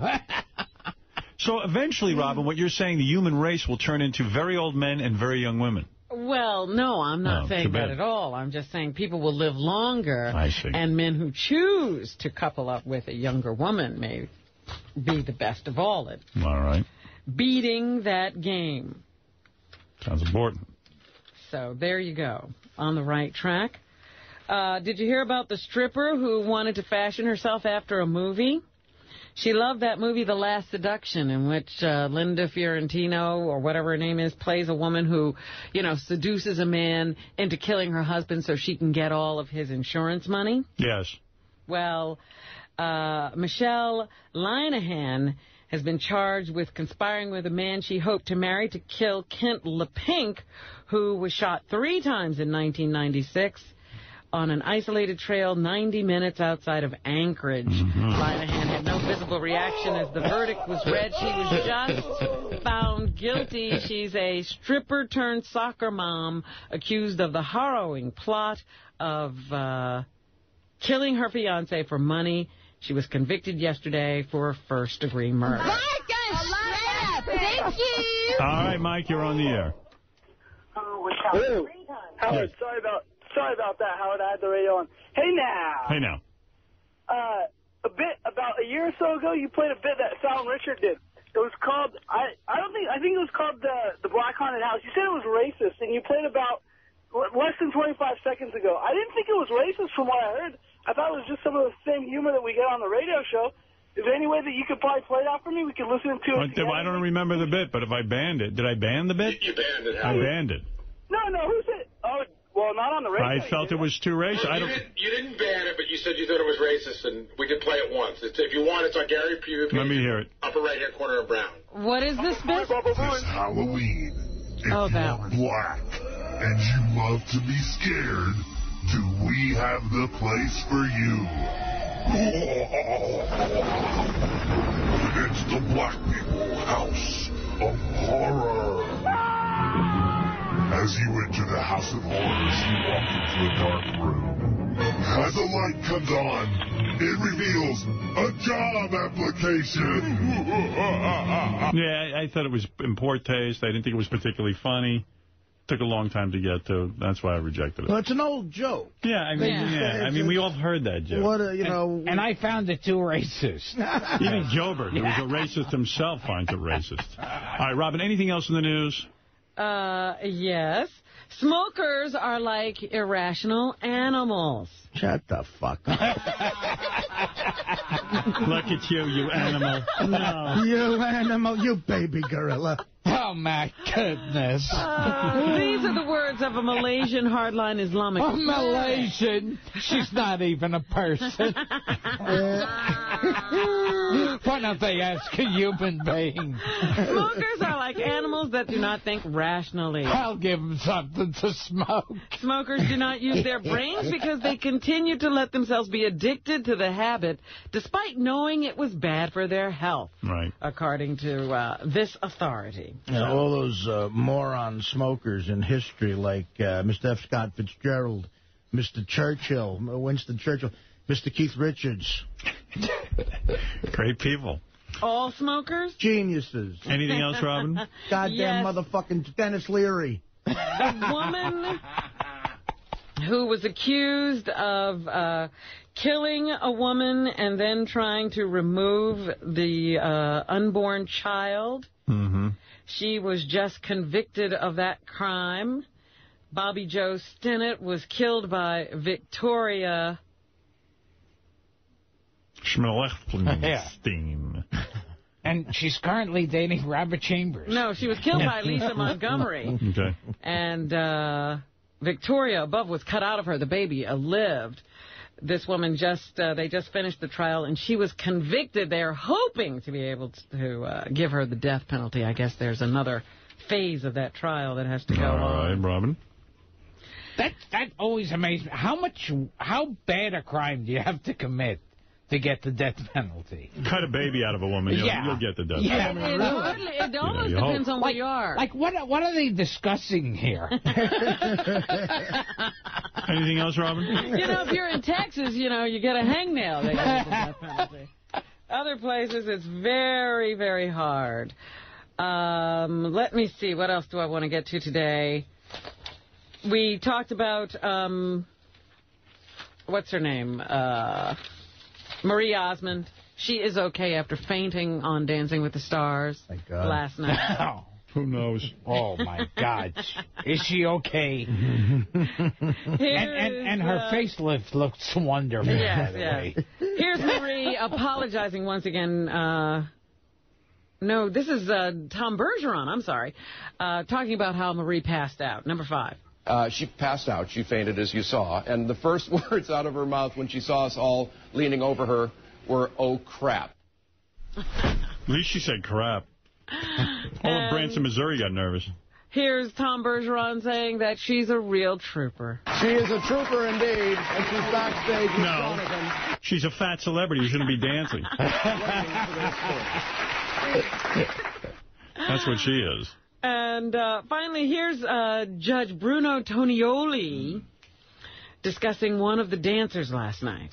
So eventually, Robin, what you're saying, the human race will turn into very old men and very young women.
Well, no, I'm not saying that at all. I'm just saying people will live longer.
I see.
And men who choose to couple up with a younger woman may be the best of all at
right.
beating that game.
Sounds important.
So there you go, on the right track. Did you hear about the stripper who wanted to fashion herself after a movie? She loved that movie, The Last Seduction, in which Linda Fiorentino, or whatever her name is, plays a woman who, seduces a man into killing her husband so she can get all of his insurance money.
Yes.
Well, Michelle Linehan has been charged with conspiring with a man she hoped to marry to kill Kent LePink, who was shot 3 times in 1996. On an isolated trail 90 minutes outside of Anchorage. Linehan had no visible reaction as the verdict was read. She was just found guilty. She's a stripper-turned-soccer mom accused of the harrowing plot of killing her fiancé for money. She was convicted yesterday for first-degree murder.
Thank you.
All right, Mike, you're on the air.
Hello. Howard, sorry about that, Howard. I had the radio on. Hey, now.
Hey, now.
About a year or so ago, you played a bit that Sal and Richard did. It was called, I think it was called the Black Haunted House. You said it was racist, and you played about
less than 25 seconds ago. I didn't think it was racist from what I heard. I thought it was just some of the same humor that we get on the radio show. Is there any way that you could probably play that for me? We could listen to it together.
I don't remember the bit, but if I banned it, did I ban the bit?
You banned it.
I banned it.
No, who said? Oh, well, not on the radio.
I felt it was too racist.
You didn't ban it, but you said you thought it was racist, and we could play it once. If you want, it's on Gary Pugh.
Let me hear it.
Upper right-hand corner of Brown.
What is this bit?
This Halloween, if you're black and you love to be scared, do we have the place for you? It's the Black People House of Horror. As you enter the House of Horrors, you walk into a dark room. As the light comes on, it reveals a job application.
Yeah, I thought it was in poor taste. I didn't think it was particularly funny. Took a long time to get to. That's why I rejected it.
Well, it's an old joke.
Yeah, I mean, we all heard that joke.
And I found it too racist.
Even Gilbert, who was a racist himself, finds it racist. All right, Robin, anything else in the news?
Yes. Smokers are like irrational animals.
Shut the fuck up.
Look at you animal. No.
You animal, you baby gorilla.
Oh, my goodness.
These are the words of a Malaysian hardline Islamic.
A Malaysian? She's not even a person. Why don't they ask a human being?
Smokers are like animals that do not think rationally.
I'll give them something to smoke.
Smokers do not use their brains because they continue to let themselves be addicted to the habit despite knowing it was bad for their health,
right?
According to this authority.
Yeah, all those moron smokers in history like Mr. F. Scott Fitzgerald, Mr. Churchill, Winston Churchill, Mr. Keith Richards.
Great people.
All smokers?
Geniuses.
Anything else, Robin?
Goddamn motherfucking Dennis Leary.
The woman who was accused of killing a woman and then trying to remove the unborn child.
Mm-hmm.
She was just convicted of that crime. Bobby Joe Stinnett was killed by Victoria
Schmelechtenstein.
And she's currently dating Robert Chambers.
No, she was killed by Lisa Montgomery.
Okay.
And Victoria above was cut out of her. The baby lived. This woman they just finished the trial, and she was convicted. They're hoping to be able to give her the death penalty. I guess there's another phase of that trial that has to go on.
All right, Robin.
That always amazed me. How bad a crime do you have to commit to get the death penalty?
Cut a baby out of a woman, you'll get the death penalty.
It almost depends on where you are.
Like, what are they discussing here?
Anything else, Robin?
If you're in Texas, you get a hangnail. They get the death penalty. Other places, it's very, very hard. Let me see. What else do I want to get to today? We talked about, what's her name? Marie Osmond. She is okay after fainting on Dancing with the Stars last night.
Who knows?
Oh, my God. Is she okay? and her facelift looks wonderful, by the way.
Here's Marie apologizing once again. No, this is Tom Bergeron, I'm sorry, talking about how Marie passed out. Number 5.
She passed out. She fainted, as you saw. And the first words out of her mouth when she saw us all leaning over her were, "Oh, crap."
At least she said crap. All of Branson, Missouri got nervous.
Here's Tom Bergeron saying that she's a real trooper.
She is a trooper indeed, and she's backstage with Jonathan.
She's a fat celebrity who shouldn't be dancing. That's what she is.
And finally, here's Judge Bruno Tonioli discussing one of the dancers last night.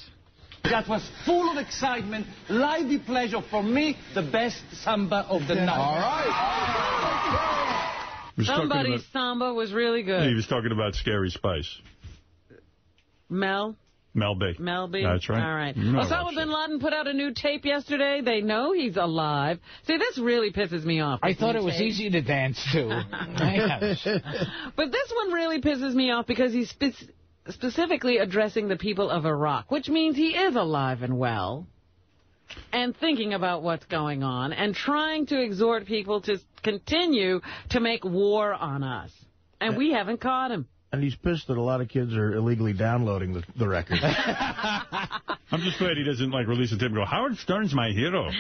That was full of excitement, lively pleasure for me, the best samba of the night.
All right.
Somebody's samba was really good.
He was talking about Scary Spice.
Mel?
Mel B.
Mel B?
That's right.
All right.
You know
Osama bin Laden put out a new tape yesterday. They know he's alive. See, this really pisses me off.
I thought it was easy to dance to.
But this one really pisses me off because he's specifically addressing the people of Iraq, which means he is alive and well and thinking about what's going on and trying to exhort people to continue to make war on us. And we haven't caught him.
And he's pissed that a lot of kids are illegally downloading the record.
I'm just glad he doesn't, release a tape and go, Howard Stern's my hero.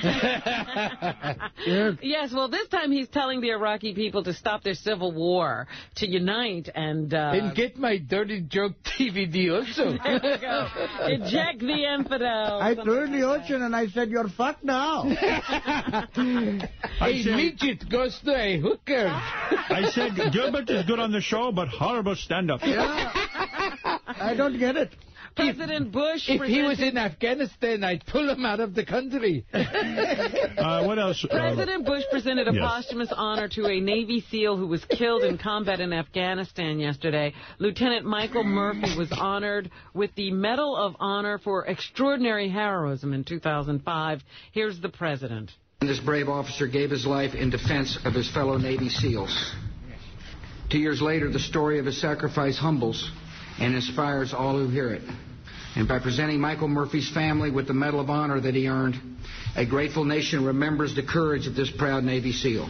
Yes, well, this time he's telling the Iraqi people to stop their civil war, to unite, and
get my dirty joke DVD also.
There you go. Eject the infidels.
I threw in the ocean and I said, you're fucked now.
A midget goes to a hooker.
I said, Gilbert is good on the show, but horrible stand-up.
Yeah. I don't get it.
President Bush...
If he was in Afghanistan, I'd pull him out of the country.
What else?
President Bush presented a posthumous honor to a Navy SEAL who was killed in combat in Afghanistan yesterday. Lieutenant Michael Murphy was honored with the Medal of Honor for Extraordinary Heroism in 2005. Here's the president.
This brave officer gave his life in defense of his fellow Navy SEALs. 2 years later, the story of his sacrifice humbles and inspires all who hear it. And by presenting Michael Murphy's family with the Medal of Honor that he earned, a grateful nation remembers the courage of this proud Navy SEAL.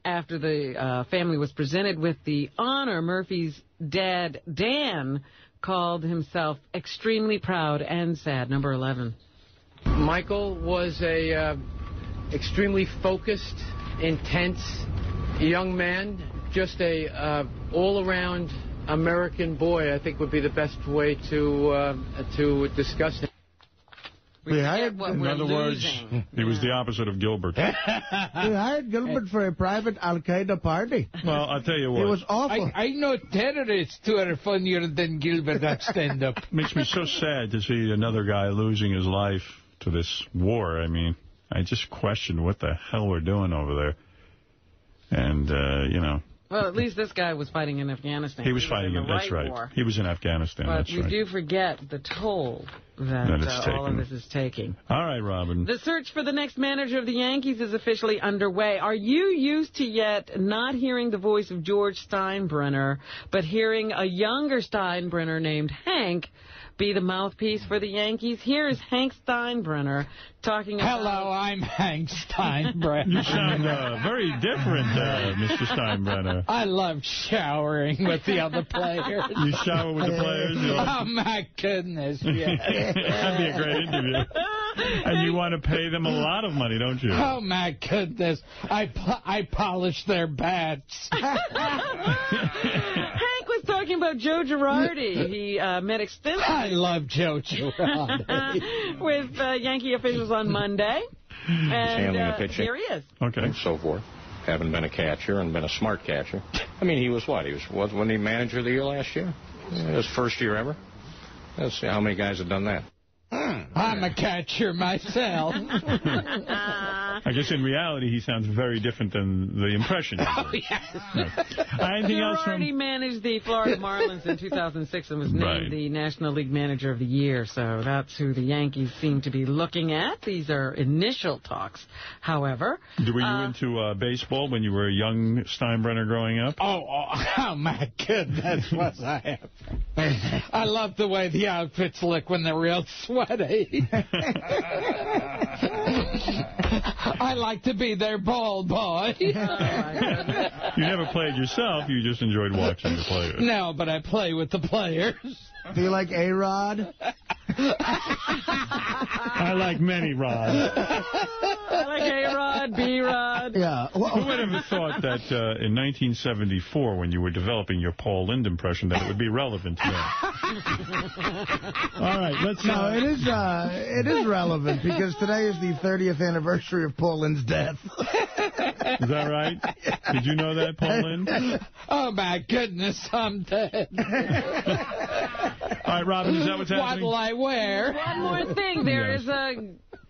After the family was presented with the honor, Murphy's dad, Dan, called himself extremely proud and sad. Number 11.
Michael was a extremely focused, intense young man, just a all-around American boy, I think would be the best way to discuss him.
In other words, he was the opposite of Gilbert.
We hired Gilbert for a private Al-Qaeda party.
Well, I'll tell you what.
It was awful.
I know terrorists who are funnier than Gilbert at stand-up.
Makes me so sad to see another guy losing his life to this war. I mean, I just question what the hell we're doing over there. And,
Well, at least this guy was fighting in Afghanistan.
He was fighting in, that's right.
War.
He was in Afghanistan,
but
that's right.
we do forget the toll that all of this is taking.
All right, Robin.
The search for the next manager of the Yankees is officially underway. Are you used to yet not hearing the voice of George Steinbrenner, but hearing a younger Steinbrenner named Hank be the mouthpiece for the Yankees? Here is Hank Steinbrenner talking about...
Hello, I'm Hank Steinbrenner.
You sound very different, Mr. Steinbrenner.
I love showering with the other players.
You shower with the players?
Oh, my goodness, yes.
That'd be a great interview. And you want to pay them a lot of money, don't you?
Oh, my goodness. I polish their bats.
Hank was talking about Joe Girardi. He met extensively.
I love Joe Girardi.
with Yankee officials on Monday. And here he is.
Okay.
And so forth. Having been a catcher and been a smart catcher. I mean, he was what? Wasn't he manager of the year last year? His first year ever. Let's see how many guys have done that.
I'm a catcher myself.
I guess in reality he sounds very different than the impression.
Oh, yes.
Anything else from...
Girardi managed the Florida Marlins in 2006 and was named the National League Manager of the Year. So that's who the Yankees seem to be looking at. These are initial talks, however.
Were you into baseball when you were a young Steinbrenner growing up?
Oh my goodness, was I ever. I love the way the outfits look when they're real sweaty. I like to be their ball boy.
You never played yourself, you just enjoyed watching the players.
No, but I play with the players.
Do you like A-Rod?
I like many rods.
I like A-Rod, B-Rod.
Yeah.
Who would have thought that in 1974, when you were developing your Paul Lynde impression, that it would be relevant to that? All right, let's...
No, it is relevant, because today is the 30th anniversary of Paul Lynde's death.
Is that right? Did you know that, Paul Lynde?
Oh, my goodness, I'm dead.
All right, Robin, is that what's happening?
What'll I wear?
One more thing. There is a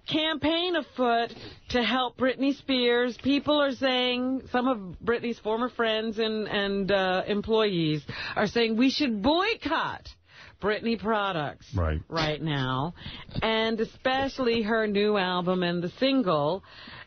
campaign afoot to help Britney Spears. People are saying, some of Britney's former friends and employees are saying we should boycott Britney products
right
now, and especially her new album and the single.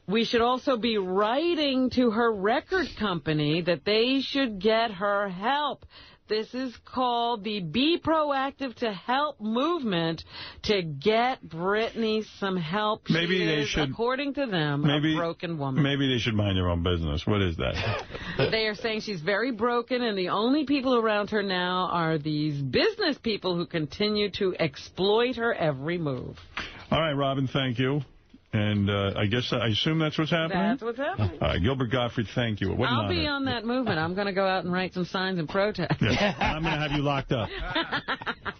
We should also be writing to her record company that they should get her help. This is called the Be Proactive to Help movement to get Britney some help.
Maybe
she
they
is,
should,
according to them, a broken woman.
Maybe they should mind their own business. What is that?
They are saying she's very broken, and the only people around her now are these business people who continue to exploit her every move.
All right, Robin, thank you. And I assume that's what's happening?
That's what's happening.
All right, Gilbert Gottfried, thank you.
I'll be on that movement. I'm going to go out and write some signs and protest.
Yeah, I'm going to have you locked up.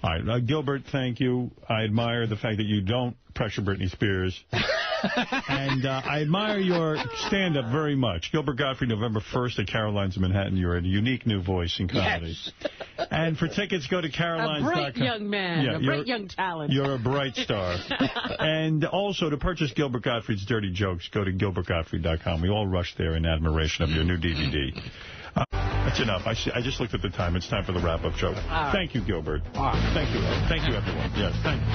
All right, Gilbert, thank you. I admire the fact that you don't pressure Britney Spears. And I admire your stand-up very much. Gilbert Gottfried, November 1st at Caroline's in Manhattan. You're a unique new voice in comedy.
Yes.
And for tickets, go to Caroline's.com.
A bright young man, a bright young talent.
You're a bright star. And also, to purchase Gilbert Gottfried's Dirty Jokes, go to GilbertGottfried.com. We all rush there in admiration of your new DVD. That's enough. I just looked at the time. It's time for the wrap-up show. Thank you, Gilbert. Thank you. Thank you, everyone. Yes, thank you.